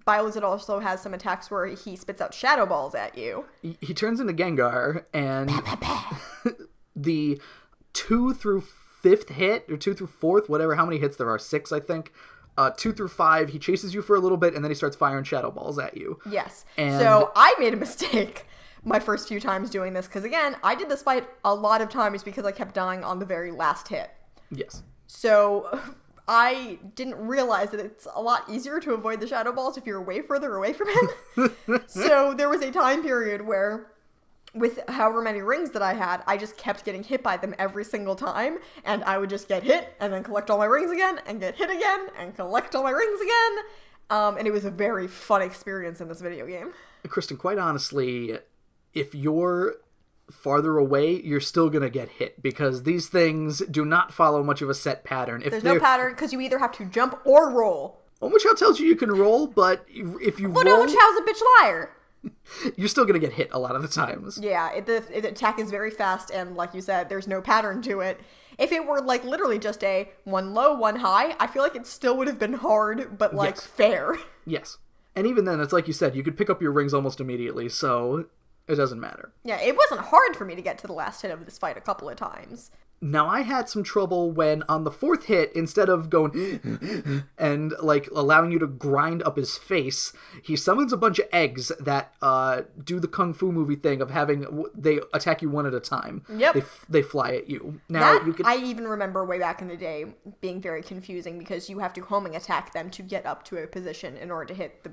S2: Bio-lizard also has some attacks where he spits out shadow balls at you.
S1: He turns into Gengar, and the 2 through 5th hit, or 2 through 4th, whatever, how many hits there are, 6, I think. 2 through 5, he chases you for a little bit, and then he starts firing shadow balls at you.
S2: Yes.
S1: And
S2: so I made a mistake my first few times doing this, because again, I did this fight a lot of times because I kept dying on the very last hit.
S1: Yes.
S2: So I didn't realize that it's a lot easier to avoid the shadow balls if you're way further away from him. So there was a time period where, with however many rings that I had, I just kept getting hit by them every single time, and I would just get hit and then collect all my rings again and get hit again and collect all my rings again. And it was a very fun experience in this video game.
S1: Kristen, quite honestly, if you're farther away, you're still gonna get hit, because these things do not follow much of a set pattern.
S2: There's no pattern, because you either have to jump or roll.
S1: Omochao tells you can roll, but if you roll...
S2: Omochao's a bitch liar!
S1: You're still gonna get hit a lot of the times.
S2: Yeah, the attack is very fast, and like you said, there's no pattern to it. If it were, like, literally just a one low, one high, I feel like it still would have been hard, but, like,
S1: yes.
S2: fair.
S1: Yes. And even then, it's like you said, you could pick up your rings almost immediately, so it doesn't matter.
S2: Yeah, it wasn't hard for me to get to the last hit of this fight a couple of times.
S1: Now, I had some trouble when, on the 4th hit, instead of going and, like, allowing you to grind up his face, he summons a bunch of eggs that do the Kung Fu movie thing of they attack you one at a time.
S2: Yep.
S1: They fly at you. Now,
S2: I even remember way back in the day being very confusing because you have to homing attack them to get up to a position in order to hit the...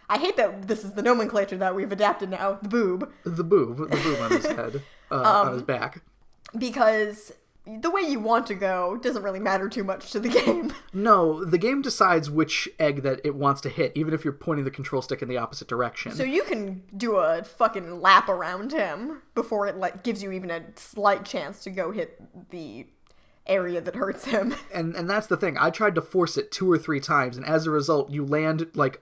S2: I hate that this is the nomenclature that we've adapted now, the boob.
S1: The boob on his head, on his back.
S2: Because the way you want to go doesn't really matter too much to the game.
S1: No, the game decides which egg that it wants to hit, even if you're pointing the control stick in the opposite direction.
S2: So you can do a fucking lap around him before it gives you even a slight chance to go hit the area that hurts him.
S1: And that's the thing. I tried to force it 2 or 3 times, and as a result, you land, like,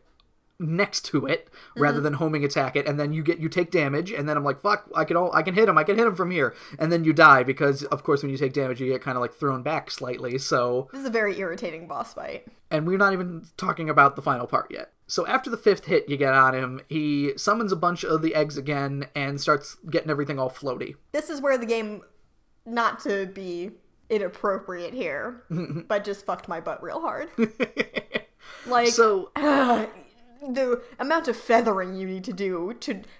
S1: next to it rather than homing attack it, and then you take damage, and then I'm like, fuck, I can hit him from here, and then you die because of course when you take damage you get kind of like thrown back slightly. So
S2: this is a very irritating boss fight,
S1: and we're not even talking about the final part yet. So after the 5th hit you get on him, he summons a bunch of the eggs again and starts getting everything all floaty.
S2: This is where the game, not to be inappropriate here, but just fucked my butt real hard. Like, so the amount of feathering you need to do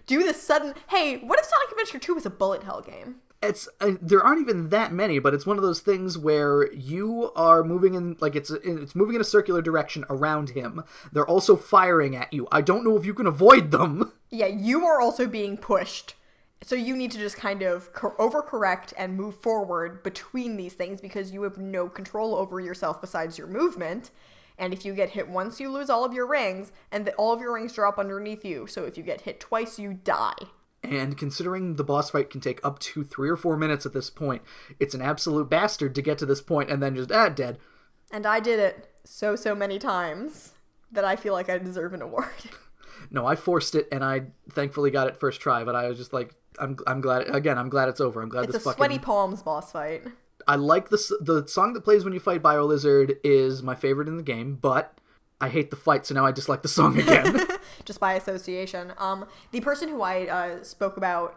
S2: this sudden, hey, what if Sonic Adventure 2 was a bullet hell game?
S1: It's there aren't even that many, but it's one of those things where you are moving in, like, it's moving in a circular direction around him. They're also firing at you. I don't know if you can avoid them.
S2: Yeah, you are also being pushed. So you need to just kind of overcorrect and move forward between these things because you have no control over yourself besides your movement. And if you get hit once, you lose all of your rings, and all of your rings drop underneath you. So if you get hit twice, you die.
S1: And considering the boss fight can take up to 3 or 4 minutes at this point, it's an absolute bastard to get to this point and then just, dead. And
S2: I did it so many times that I feel like I deserve an award.
S1: No, I forced it, and I thankfully got it first try, but I was just like, I'm glad it's over. I'm glad
S2: it's a sweaty palms boss fight.
S1: I like the song that plays when you fight BioLizard is my favorite in the game, but I hate the fight, so now I dislike the song again.
S2: Just by association. The person who I spoke about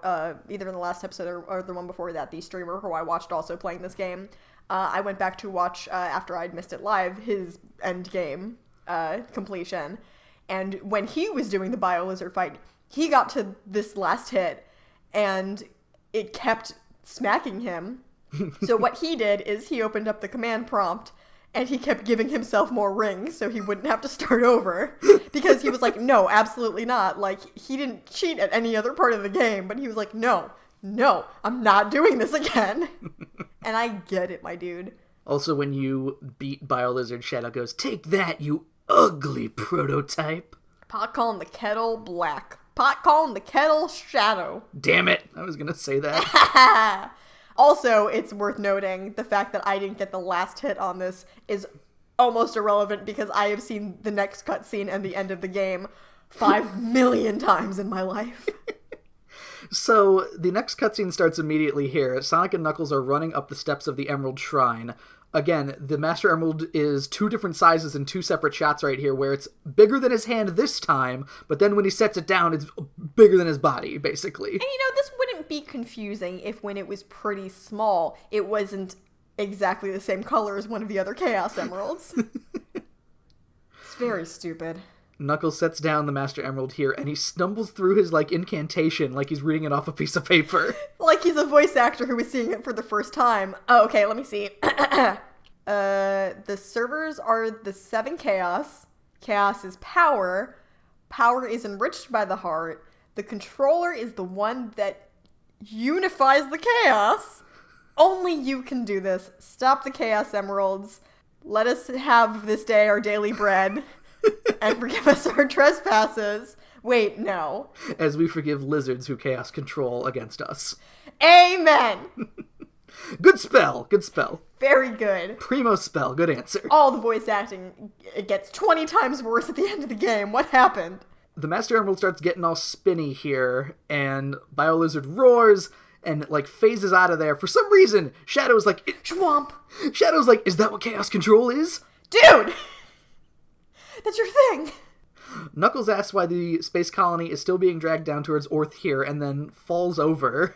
S2: either in the last episode or the one before that, the streamer who I watched also playing this game, I went back to watch, after I'd missed it live, his end game completion. And when he was doing the BioLizard fight, he got to this last hit, and it kept smacking him. So what he did is he opened up the command prompt and he kept giving himself more rings so he wouldn't have to start over because he was like, no, absolutely not. Like, he didn't cheat at any other part of the game, but he was like, no, I'm not doing this again. And I get it, my dude.
S1: Also, when you beat BioLizard, Shadow goes, take that, you ugly prototype.
S2: Pot calling the kettle black. Pot calling the kettle Shadow.
S1: Damn it. I was going to say that.
S2: Also, it's worth noting the fact that I didn't get the last hit on this is almost irrelevant because I have seen the next cutscene and the end of the game 5 million times in my life.
S1: So, the next cutscene starts immediately here. Sonic and Knuckles are running up the steps of the Emerald Shrine. Again, the Master Emerald is 2 different sizes in 2 separate shots right here, where it's bigger than his hand this time, but then when he sets it down, it's bigger than his body, basically. And
S2: this wouldn't be confusing if when it was pretty small, it wasn't exactly the same color as one of the other Chaos Emeralds. It's very stupid.
S1: Knuckles sets down the Master Emerald here, and he stumbles through his, incantation like he's reading it off a piece of paper.
S2: Like he's a voice actor who was seeing it for the first time. Oh, okay, let me see. The servers are the 7 chaos. Chaos is power. Power is enriched by the heart. The controller is the one that unifies the chaos. Only you can do this. Stop the Chaos Emeralds. Let us have this day our daily bread. And forgive us our trespasses. Wait, no.
S1: As we forgive lizards who chaos control against us.
S2: Amen!
S1: Good spell.
S2: Very good.
S1: Primo spell. Good answer.
S2: All the voice acting, it gets 20 times worse at the end of the game. What happened?
S1: The Master Emerald starts getting all spinny here, and BioLizard roars and, phases out of there. For some reason, Shadow's like...
S2: Schwamp!
S1: Shadow's like, is that what chaos control is?
S2: Dude! That's your thing!
S1: Knuckles asks why the space colony is still being dragged down towards Earth here, and then falls over.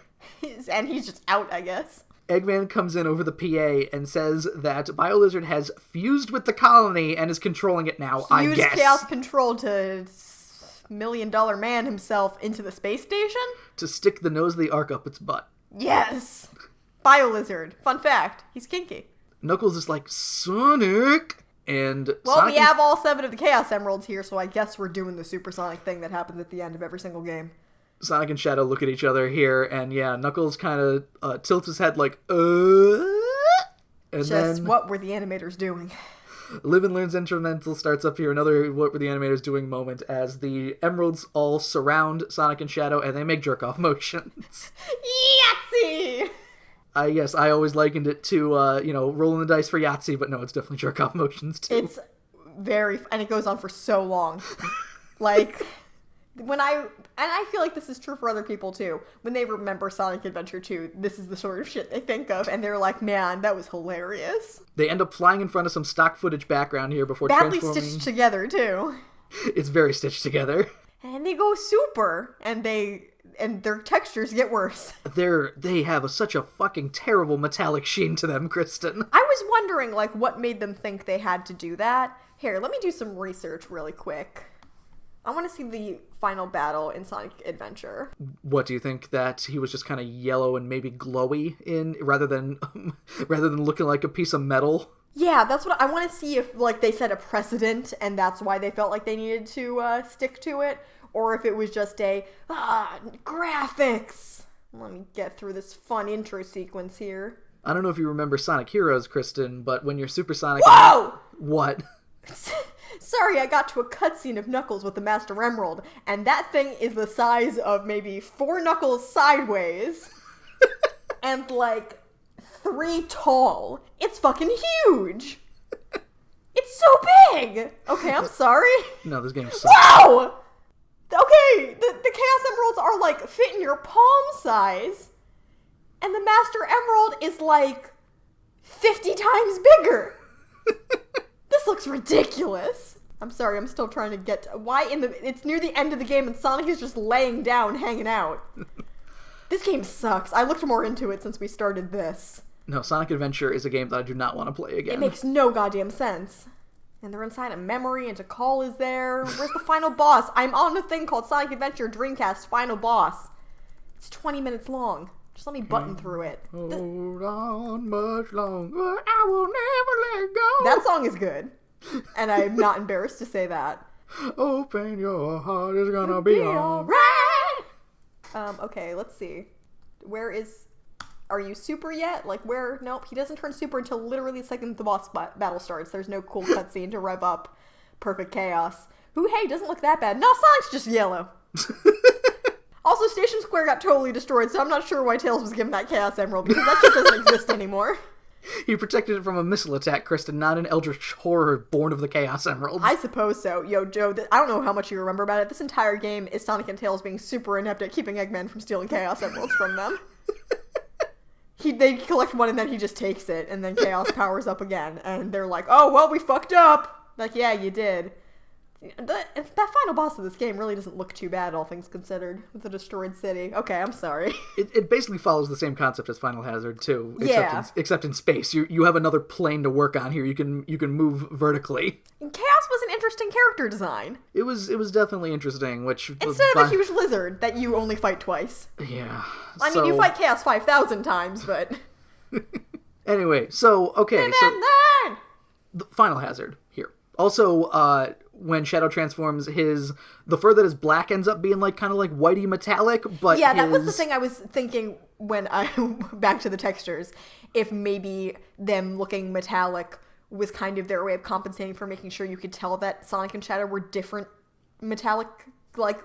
S2: And he's just out, I guess.
S1: Eggman comes in over the PA and says that BioLizard has fused with the colony and is controlling it now, I guess.
S2: Used chaos control to $1 million man himself into the space station?
S1: To stick the nose of the Ark up its butt.
S2: Yes! BioLizard. Fun fact, he's kinky.
S1: Knuckles is like, Sonic! And
S2: well,
S1: Sonic
S2: we have all 7 of the Chaos Emeralds here, so I guess we're doing the supersonic thing that happens at the end of every single game.
S1: Sonic and Shadow look at each other here, and yeah, Knuckles kind of tilts his head like, And
S2: just,
S1: then,
S2: what were the animators doing?
S1: Live and Learn's instrumental starts up here, another what were the animators doing moment, as the emeralds all surround Sonic and Shadow, and they make jerk-off motions.
S2: Yahtzee!
S1: Yes, I always likened it to, rolling the dice for Yahtzee, but no, it's definitely jerk-off motions, too.
S2: It's very, and it goes on for so long. Like... I feel like this is true for other people too. When they remember Sonic Adventure 2, this is the sort of shit they think of, and they're like, man, that was hilarious.
S1: They end up flying in front of some stock footage background here before
S2: badly
S1: transforming.
S2: Stitched together too.
S1: It's very stitched together.
S2: And they go super, and their textures get worse.
S1: They have such a fucking terrible metallic sheen to them, Kristen.
S2: I was wondering, like, what made them think they had to do that. Here, let me do some research really quick. I want to see the final battle in Sonic Adventure.
S1: What do you think, that he was just kind of yellow and maybe glowy in rather than looking like a piece of metal?
S2: Yeah, that's what I want to see, if like they set a precedent and that's why they felt like they needed to stick to it, or if it was just graphics. Let me get through this fun intro sequence here.
S1: I don't know if you remember Sonic Heroes, Kristen, but when you're Supersonic...
S2: Whoa!
S1: What?
S2: Sorry, I got to a cutscene of Knuckles with the Master Emerald, and that thing is the size of maybe 4 Knuckles sideways, and like 3 tall. It's fucking huge! It's so big! Okay, I'm sorry.
S1: No, this game sucks.
S2: Wow! Okay, the Chaos Emeralds are like fit in your palm size, and the Master Emerald is like 50 times bigger. This looks ridiculous. I'm sorry, I'm still trying to get to, it's near the end of the game and Sonic is just laying down, hanging out. This game sucks. I looked more into it since we started this.
S1: No, Sonic Adventure is a game that I do not want to play again.
S2: It makes no goddamn sense. And they're inside a memory, and Tikal is there. Where's the final boss? I'm on a thing called Sonic Adventure Dreamcast Final Boss. It's 20 minutes long. Just let me button through it.
S1: Hold on much longer, I will never let go.
S2: That song is good. And I'm not embarrassed to say that.
S1: Open your heart, it's gonna be alright.
S2: Okay, let's see. Are you super yet? Like where? Nope, he doesn't turn super until literally the second the boss battle starts. There's no cool cutscene to rev up Perfect Chaos. Who, hey, doesn't look that bad. No, Sonic's just yellow. Also, Station Square got totally destroyed, so I'm not sure why Tails was given that Chaos Emerald, because that shit doesn't exist anymore.
S1: He protected it from a missile attack, Kristen, not an eldritch horror born of the Chaos Emeralds.
S2: I suppose so. Yo, Joe, I don't know how much you remember about it. This entire game is Sonic and Tails being super inept at keeping Eggman from stealing Chaos Emeralds from them. They collect one and then he just takes it, and then Chaos powers up again, and they're like, oh, well, we fucked up! Like, yeah, you did. That final boss of this game really doesn't look too bad, all things considered, with the destroyed city. Okay, I'm sorry.
S1: It basically follows the same concept as Final Hazard, too. Except in space. You have another plane to work on here. You can move vertically.
S2: And Chaos was an interesting character design.
S1: It was definitely interesting, which...
S2: Instead of a huge lizard that you only fight twice.
S1: Yeah.
S2: I mean, you fight Chaos 5,000 times, but...
S1: Anyway, okay, the Final Hazard here. Also, when Shadow transforms, the fur that is black ends up being kind of like whitey metallic, but
S2: yeah, that was the thing I was thinking when I back to the textures. If maybe them looking metallic was kind of their way of compensating for making sure you could tell that Sonic and Shadow were different metallic, like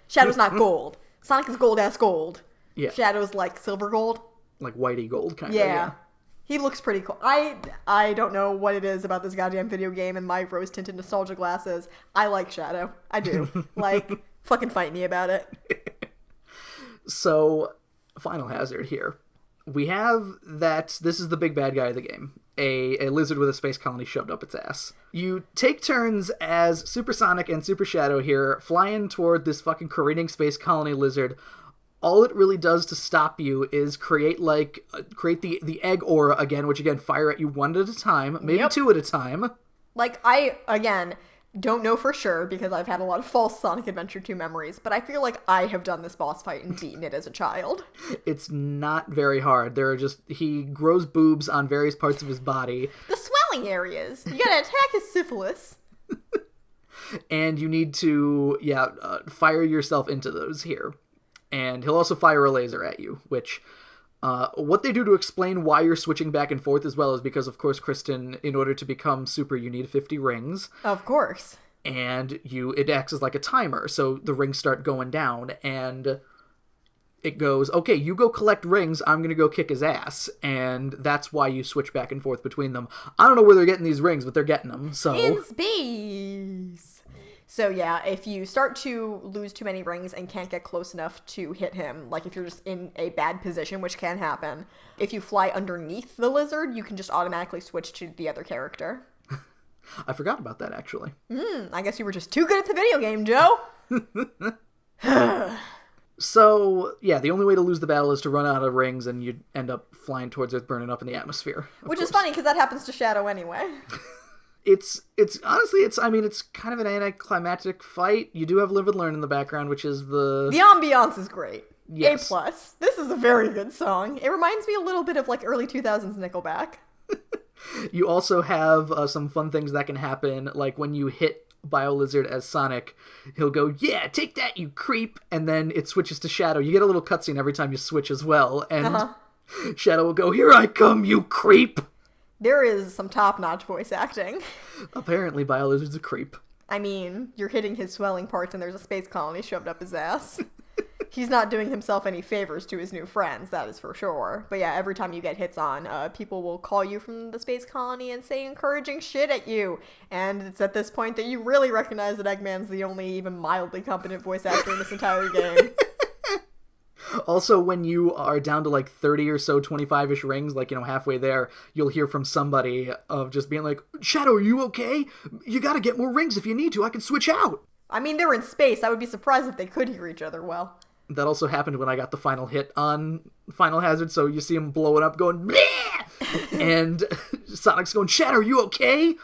S2: Shadow's not gold. Sonic is gold-ass gold.
S1: Yeah.
S2: Shadow's like silver gold.
S1: Like whitey gold, kind of.
S2: Yeah. He looks pretty cool. I don't know what it is about this goddamn video game and my rose-tinted nostalgia glasses. I like Shadow. I do. Fucking fight me about it.
S1: So, Final Hazard here. We have that this is the big bad guy of the game. a lizard with a space colony shoved up its ass. You take turns as Super Sonic and Super Shadow here, flying toward this fucking careening space colony lizard. All it really does to stop you is create the egg aura again, which again, fire at you one at a time, maybe two at a time.
S2: Like, I, again, don't know for sure because I've had a lot of false Sonic Adventure 2 memories, but I feel like I have done this boss fight and beaten it as a child.
S1: It's not very hard. He grows boobs on various parts of his body.
S2: The swelling areas. You gotta attack his syphilis.
S1: And you need to, fire yourself into those here. And he'll also fire a laser at you, which... what they do to explain why you're switching back and forth as well is because, of course, Kristen, in order to become super, you need 50 rings.
S2: Of course.
S1: And it acts as like a timer, so the rings start going down, and it goes, okay, you go collect rings, I'm gonna go kick his ass, and that's why you switch back and forth between them. I don't know where they're getting these rings, but they're getting them, so...
S2: In space! So yeah, if you start to lose too many rings and can't get close enough to hit him, like if you're just in a bad position, which can happen, if you fly underneath the lizard, you can just automatically switch to the other character.
S1: I forgot about that, actually.
S2: I guess you were just too good at the video game, Joe!
S1: So, yeah, the only way to lose the battle is to run out of rings and you end up flying towards Earth, burning up in the atmosphere.
S2: Which is funny, because that happens to Shadow anyway.
S1: It's honestly, it's kind of an anticlimactic fight. You do have Live and Learn in the background, which is the
S2: ambiance is great.
S1: Yes.
S2: A+. This is a very good song. It reminds me a little bit of like early 2000s Nickelback.
S1: You also have some fun things that can happen, like when you hit BioLizard as Sonic, he'll go, yeah, take that, you creep, and then it switches to Shadow. You get a little cutscene every time you switch as well, and Shadow will go, here I come, you creep!
S2: There is some top-notch voice acting.
S1: Apparently, BioLizard's a creep.
S2: I mean, you're hitting his swelling parts and there's a space colony shoved up his ass. He's not doing himself any favors to his new friends, that is for sure. But yeah, every time you get hits on, people will call you from the space colony and say encouraging shit at you. And it's at this point that you really recognize that Eggman's the only even mildly competent voice actor in this entire game.
S1: Also, when you are down to like 30 or so 25-ish rings, like, halfway there, you'll hear from somebody of just being like, Shadow, are you okay? You gotta get more rings if you need to. I can switch out.
S2: I mean, they're in space. I would be surprised if they could hear each other well.
S1: That also happened when I got the final hit on Final Hazard, so you see him blowing up going, bleh! And Sonic's going, Shadow, are you okay?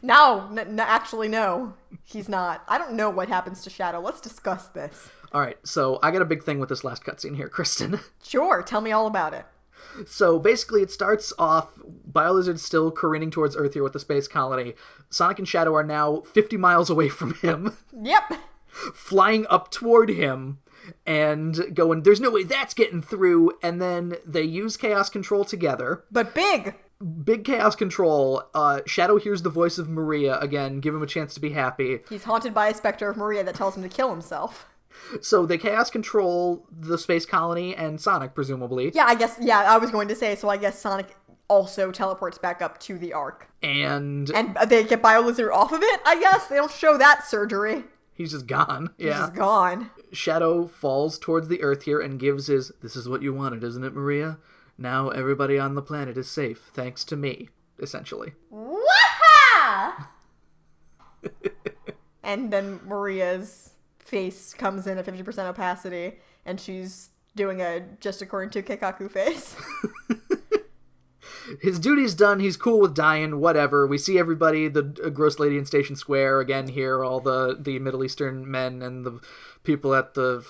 S2: No, actually, no. He's not. I don't know what happens to Shadow. Let's discuss this.
S1: All right, so I got a big thing with this last cutscene here, Kristen.
S2: Sure, tell me all about it.
S1: So basically it starts off, BioLizard's still careening towards Earth here with the space colony. Sonic and Shadow are now 50 miles away from him.
S2: Yep.
S1: Flying up toward him and going, there's no way that's getting through. And then they use Chaos Control together.
S2: But big
S1: Chaos Control. Shadow hears the voice of Maria again, give him a chance to be happy.
S2: He's haunted by a specter of Maria that tells him to kill himself.
S1: So they Chaos Control the space colony and Sonic, presumably.
S2: Yeah, I was going to say, so I guess Sonic also teleports back up to the Ark.
S1: And
S2: they get BioLizard off of it, I guess? They don't show that surgery.
S1: He's just gone. Yeah.
S2: He's just gone.
S1: Shadow falls towards the Earth here and gives his, this is what you wanted, isn't it, Maria? Now everybody on the planet is safe, thanks to me, essentially.
S2: Waha! And then Maria's face comes in at 50% opacity, and she's doing a just according to Keikaku face.
S1: His duty's done, he's cool with dying, whatever. We see everybody, the gross lady in Station Square, again here, all the Middle Eastern men and the people at the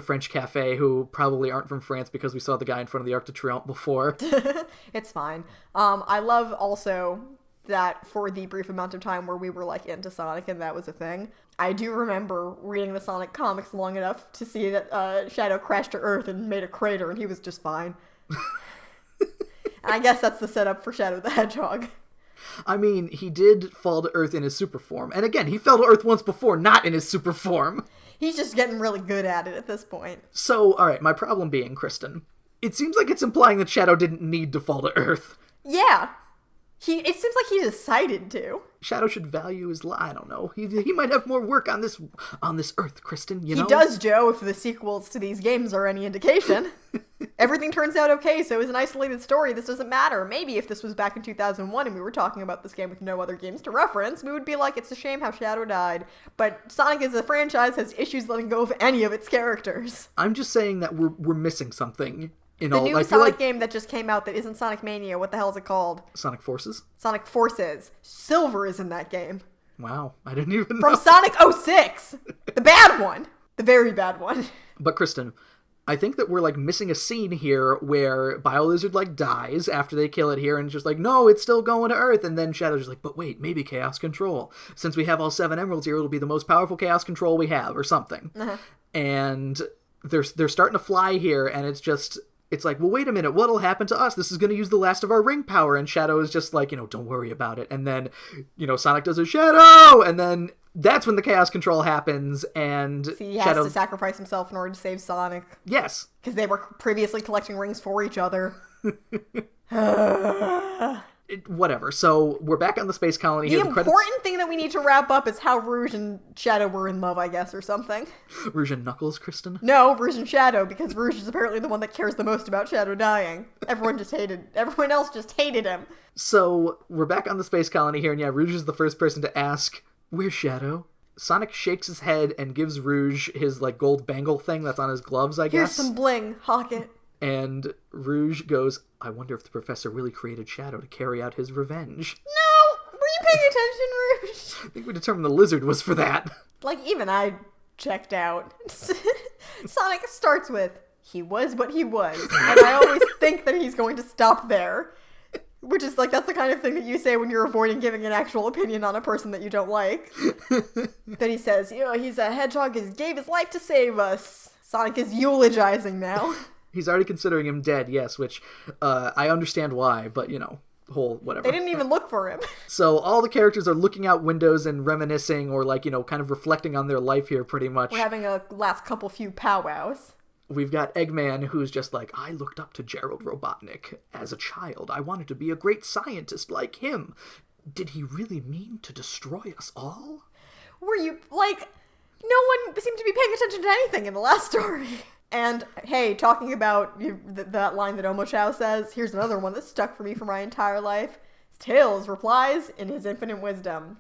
S1: French cafe who probably aren't from France because we saw the guy in front of the Arc de Triomphe before.
S2: It's fine. I love also that for the brief amount of time where we were like into Sonic and that was a thing, I do remember reading the Sonic comics long enough to see that Shadow crashed to Earth and made a crater and he was just fine. And I guess that's the setup for Shadow the Hedgehog.
S1: I mean, he did fall to Earth in his super form. And again, he fell to Earth once before, not in his super form.
S2: He's just getting really good at it at this point.
S1: So, alright, my problem being, Kristen, it seems like it's implying that Shadow didn't need to fall to Earth.
S2: Yeah. It seems like he decided to.
S1: Shadow should value his life. I don't know. He might have more work on this earth, Kristen, you know?
S2: He does, Joe, if the sequels to these games are any indication. Everything turns out okay, so as an isolated story, this doesn't matter. Maybe if this was back in 2001 and we were talking about this game with no other games to reference, we would be like, it's a shame how Shadow died. But Sonic as a franchise has issues letting go of any of its characters.
S1: I'm just saying that we're missing something. The
S2: new Sonic game that just came out that isn't Sonic Mania, what the hell is it called?
S1: Sonic Forces?
S2: Sonic Forces. Silver is in that game.
S1: Wow, I didn't even know.
S2: From Sonic 06! The bad one! The very bad one.
S1: But Kristen, I think that we're, missing a scene here where BioLizard, dies after they kill it here, and it's just no, it's still going to Earth, and then Shadow's just but wait, maybe Chaos Control. Since we have all 7 emeralds here, it'll be the most powerful Chaos Control we have, or something.
S2: Uh-huh.
S1: And they're starting to fly here, and it's well, wait a minute, what'll happen to us? This is going to use the last of our ring power. And Shadow is just don't worry about it. And then, Sonic does a Shadow! And then that's when the Chaos Control happens, and
S2: he has to sacrifice himself in order to save Sonic.
S1: Yes.
S2: Because they were previously collecting rings for each other.
S1: Whatever. So we're back on the space colony here.
S2: The important thing that we need to wrap up is how Rouge and Shadow were in love, I guess, or something.
S1: Rouge and Knuckles, Kristen?
S2: No, Rouge and Shadow, because Rouge is apparently the one that cares the most about Shadow dying. Everyone else just hated him.
S1: So we're back on the space colony here, and yeah, Rouge is the first person to ask, where's Shadow? Sonic shakes his head and gives Rouge his gold bangle thing that's on his gloves, I guess.
S2: Here's some bling, hawk it.
S1: And Rouge goes, I wonder if the professor really created Shadow to carry out his revenge.
S2: No! Were you paying attention, Rouge?
S1: I think we determined the lizard was for that.
S2: Even I checked out. Sonic starts with, he was what he was. And I always think that he's going to stop there. Which is that's the kind of thing that you say when you're avoiding giving an actual opinion on a person that you don't like. Then he says, he's a hedgehog who gave his life to save us. Sonic is eulogizing now.
S1: He's already considering him dead, yes, which I understand why, but, whole whatever.
S2: They didn't even look for him.
S1: So all the characters are looking out windows and reminiscing or, kind of reflecting on their life here pretty much.
S2: We're having a last few powwows.
S1: We've got Eggman, who's just I looked up to Gerald Robotnik as a child. I wanted to be a great scientist like him. Did he really mean to destroy us all?
S2: Were you, no one seemed to be paying attention to anything in the last story. And, hey, talking about that line that Omochao says, here's another one that stuck for me for my entire life. Tails replies in his infinite wisdom,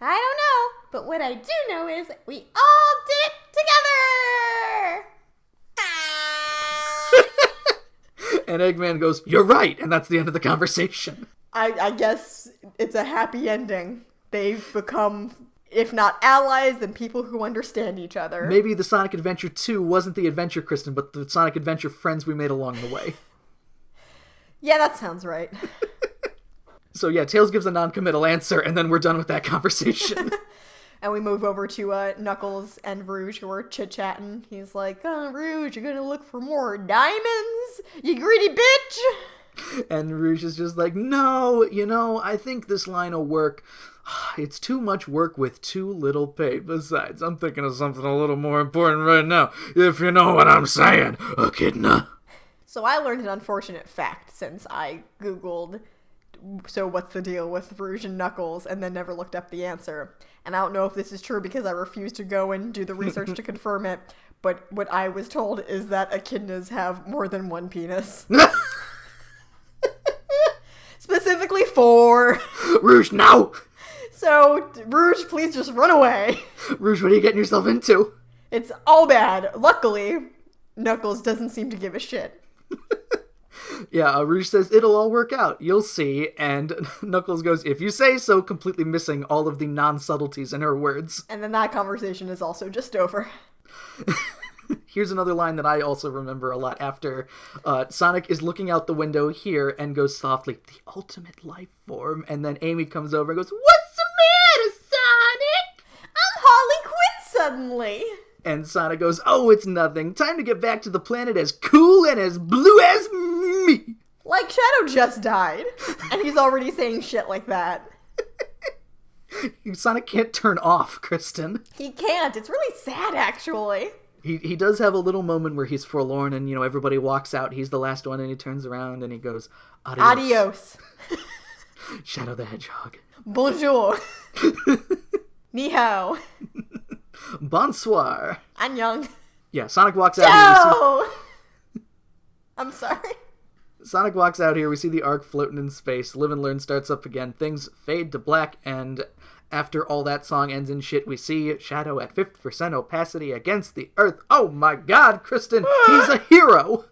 S2: I don't know, but what I do know is we all did it together!
S1: And Eggman goes, you're right, and that's the end of the conversation.
S2: I guess it's a happy ending. They've become, if not allies, then people who understand each other.
S1: Maybe the Sonic Adventure 2 wasn't the adventure, Kristen, but the Sonic Adventure friends we made along the way.
S2: Yeah, that sounds right.
S1: So yeah, Tails gives a non-committal answer, and then we're done with that conversation.
S2: And we move over to Knuckles and Rouge, who are chit-chatting. He's like, Rouge, you're gonna look for more diamonds? You greedy bitch!
S1: And Rouge is just no, I think this line will work. It's too much work with too little pay. Besides, I'm thinking of something a little more important right now, if you know what I'm saying, Echidna.
S2: So I learned an unfortunate fact since I Googled, so what's the deal with Rouge and Knuckles, and then never looked up the answer. And I don't know if this is true because I refuse to go and do the research to confirm it, but what I was told is that echidnas have more than one penis. Specifically 4.
S1: Rouge, no!
S2: So, Rouge, please just run away.
S1: Rouge, what are you getting yourself into?
S2: It's all bad. Luckily, Knuckles doesn't seem to give a shit.
S1: Yeah, Rouge says, it'll all work out, you'll see, and Knuckles goes, if you say so, completely missing all of the non-subtleties in her words.
S2: And then that conversation is also just over.
S1: Here's another line that I also remember a lot after. Sonic is looking out the window here and goes softly, the ultimate life form, and then Amy comes over and goes, what's the matter, Sonic?
S2: I'm Harley Quinn suddenly.
S1: And Sonic goes, oh, it's nothing. Time to get back to the planet as cool and as blue as me.
S2: Like Shadow just died, and he's already saying shit like that.
S1: Sonic can't turn off, Kristen.
S2: He can't. It's really sad, actually.
S1: He does have a little moment where he's forlorn and, everybody walks out. He's the last one and he turns around and he goes, adios.
S2: Adios.
S1: Shadow the Hedgehog.
S2: Bonjour. Ni hao.
S1: Bonsoir.
S2: Annyeong.
S1: Yeah, Sonic walks out here.
S2: I'm sorry.
S1: Sonic walks out here, we see the Ark floating in space, Live and Learn starts up again, things fade to black, and after all that song ends in shit, we see Shadow at 50% opacity against the Earth. Oh my god, Kristen, he's a hero!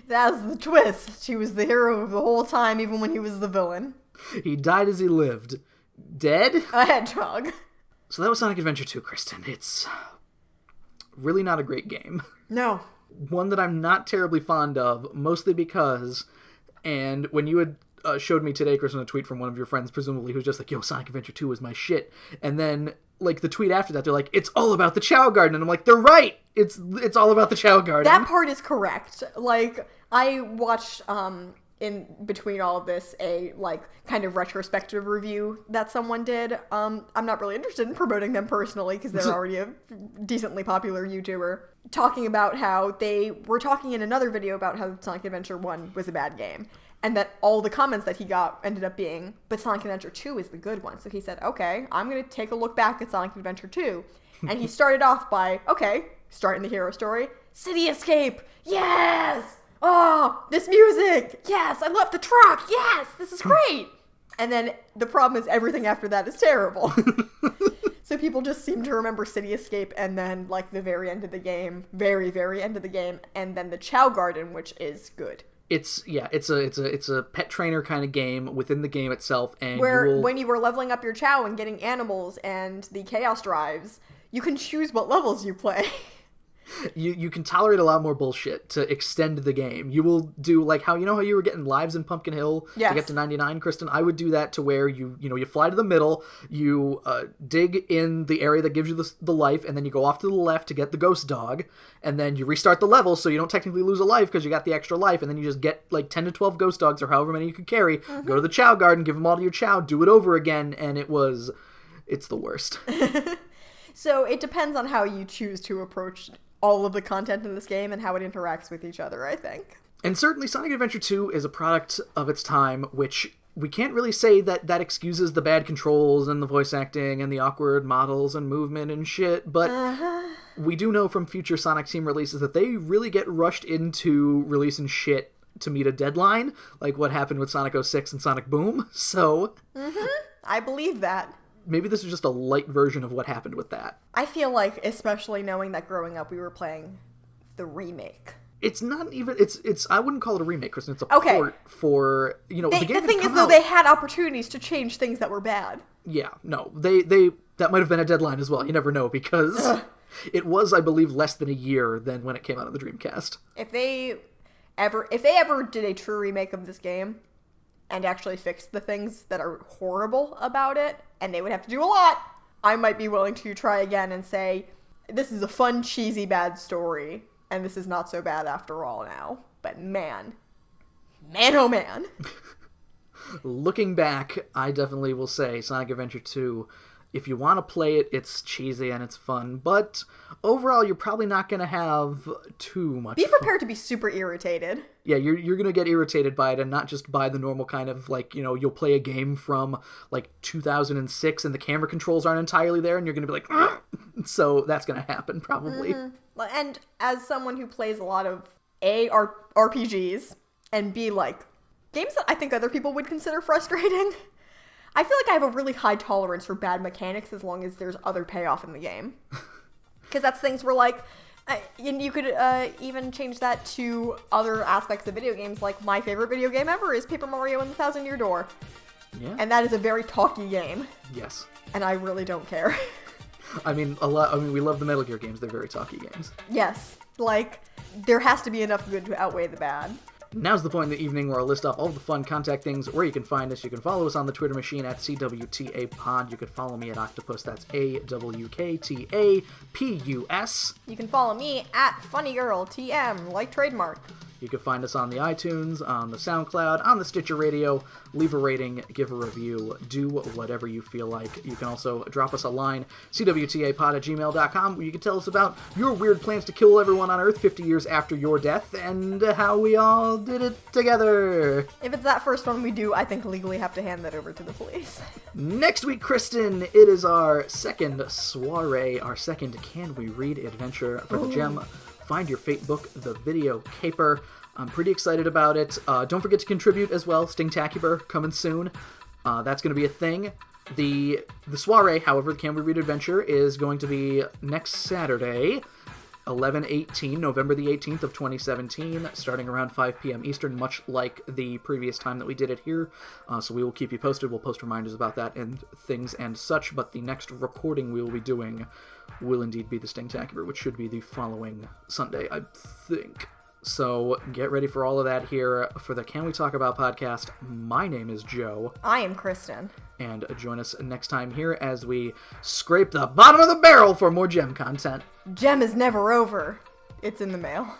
S2: That's the twist. He was the hero the whole time, even when he was the villain.
S1: He died as he lived. Dead?
S2: A hedgehog.
S1: So that was Sonic Adventure 2, Kristen. It's really not a great game.
S2: No.
S1: One that I'm not terribly fond of, mostly because, and when you had showed me today, Kristen, a tweet from one of your friends, presumably, who's just like, yo, Sonic Adventure 2 is my shit. And then, like, the tweet after that, they're like, it's all about the Chow Garden. And I'm like, they're right! It's all about the Chow Garden.
S2: That part is correct. Like, I watched, in between all of this, a, like, kind of retrospective review that someone did. I'm not really interested in promoting them personally, because they're already a decently popular YouTuber. Talking about how they were talking in another video about how Sonic Adventure 1 was a bad game. And that all the comments that he got ended up being, but Sonic Adventure 2 is the good one. So he said, okay, I'm going to take a look back at Sonic Adventure 2. And he started off by, okay, starting the hero story, City Escape, yes! Oh, this music, yes! I love the truck, yes! This is great! And then the problem is everything after that is terrible. So people just seem to remember City Escape and then, like, the very end of the game, very, very end of the game, and then the Chow Garden, which is good.
S1: It's a pet trainer kind of game within the game itself, and
S2: when you were leveling up your Chow and getting animals and the Chaos Drives, you can choose what levels you play.
S1: You can tolerate a lot more bullshit to extend the game. You will do, like, how you were getting lives in Pumpkin Hill to get to 99, Kristen? I would do that to where you fly to the middle, you dig in the area that gives you the life, and then you go off to the left to get the ghost dog, and then you restart the level so you don't technically lose a life because you got the extra life, and then you just get like 10 to 12 ghost dogs or however many you can carry, go to the Chow Garden, give them all to your Chow, do it over again, and it's the worst.
S2: So it depends on how you choose to approach all of the content in this game and how it interacts with each other, I think.
S1: And certainly Sonic Adventure 2 is a product of its time, which we can't really say that excuses the bad controls and the voice acting and the awkward models and movement and shit, but we do know from future Sonic Team releases that they really get rushed into releasing shit to meet a deadline, like what happened with Sonic 06 and Sonic Boom, so...
S2: I believe that.
S1: Maybe this is just a light version of what happened with that.
S2: I feel like, especially knowing that growing up we were playing the remake.
S1: It's not even, it's I wouldn't call it a remake, Kristen. It's a port for, the game.
S2: The thing is, though, they had opportunities to change things that were bad.
S1: Yeah, no, they that might have been a deadline as well. You never know, because it was, I believe, less than a year than when it came out on the Dreamcast.
S2: If they ever did a true remake of this game and actually fixed the things that are horrible about it, and they would have to do a lot, I might be willing to try again and say, this is a fun, cheesy, bad story, and this is not so bad after all now. But man, oh man.
S1: Looking back, I definitely will say Sonic Adventure 2, if you want to play it, it's cheesy and it's fun, but overall, you're probably not going to have too much
S2: Be prepared to be super irritated.
S1: Yeah, you're going to get irritated by it, and not just by the normal kind of, like, you'll play a game from, like, 2006, and the camera controls aren't entirely there, and you're going to be like, "Argh!" So that's going to happen, probably.
S2: And as someone who plays a lot of RPGs, and B, like, games that I think other people would consider frustrating, I feel like I have a really high tolerance for bad mechanics as long as there's other payoff in the game. Because that's things where, like, and you could even change that to other aspects of video games, like my favorite video game ever is Paper Mario and the Thousand Year Door.
S1: Yeah.
S2: And that is a very talky game.
S1: Yes.
S2: And I really don't care.
S1: we love the Metal Gear games. They're very talky games.
S2: Yes. Like, there has to be enough good to outweigh the bad.
S1: Now's the point in the evening where I'll list off all of the fun contact things, where you can find us. You can follow us on the Twitter machine at cwtapod. You can follow me at Octopus. That's AWKTAPUS.
S2: You can follow me at FunnyGirlTM, like trademark.
S1: You can find us on the iTunes, on the SoundCloud, on the Stitcher Radio. Leave a rating, give a review, do whatever you feel like. You can also drop us a line, cwtapod@gmail.com, where you can tell us about your weird plans to kill everyone on Earth 50 years after your death, and how we all did it together.
S2: If it's that first one we do, I think legally have to hand that over to the police.
S1: Next week, Kristen, it is our second soiree, our second Can We Read adventure for the Gem Find Your Fate book, The Video Caper. I'm pretty excited about it. Don't forget to contribute as well. Stingtacular coming soon. That's going to be a thing. The soiree, however, the Can We Read adventure is going to be next Saturday, 11/18, November the 18th of 2017, starting around 5 p.m. Eastern, much like the previous time that we did it here. So we will keep you posted. We'll post reminders about that and things and such, but the next recording we will be doing will indeed be the Stingtacular, which should be the following Sunday, I think. So get ready for all of that here for the Can We Talk About podcast. My name is Joe.
S2: I am Kristen.
S1: And join us next time here as we scrape the bottom of the barrel for more Gem content.
S2: Gem is never over. It's in the mail.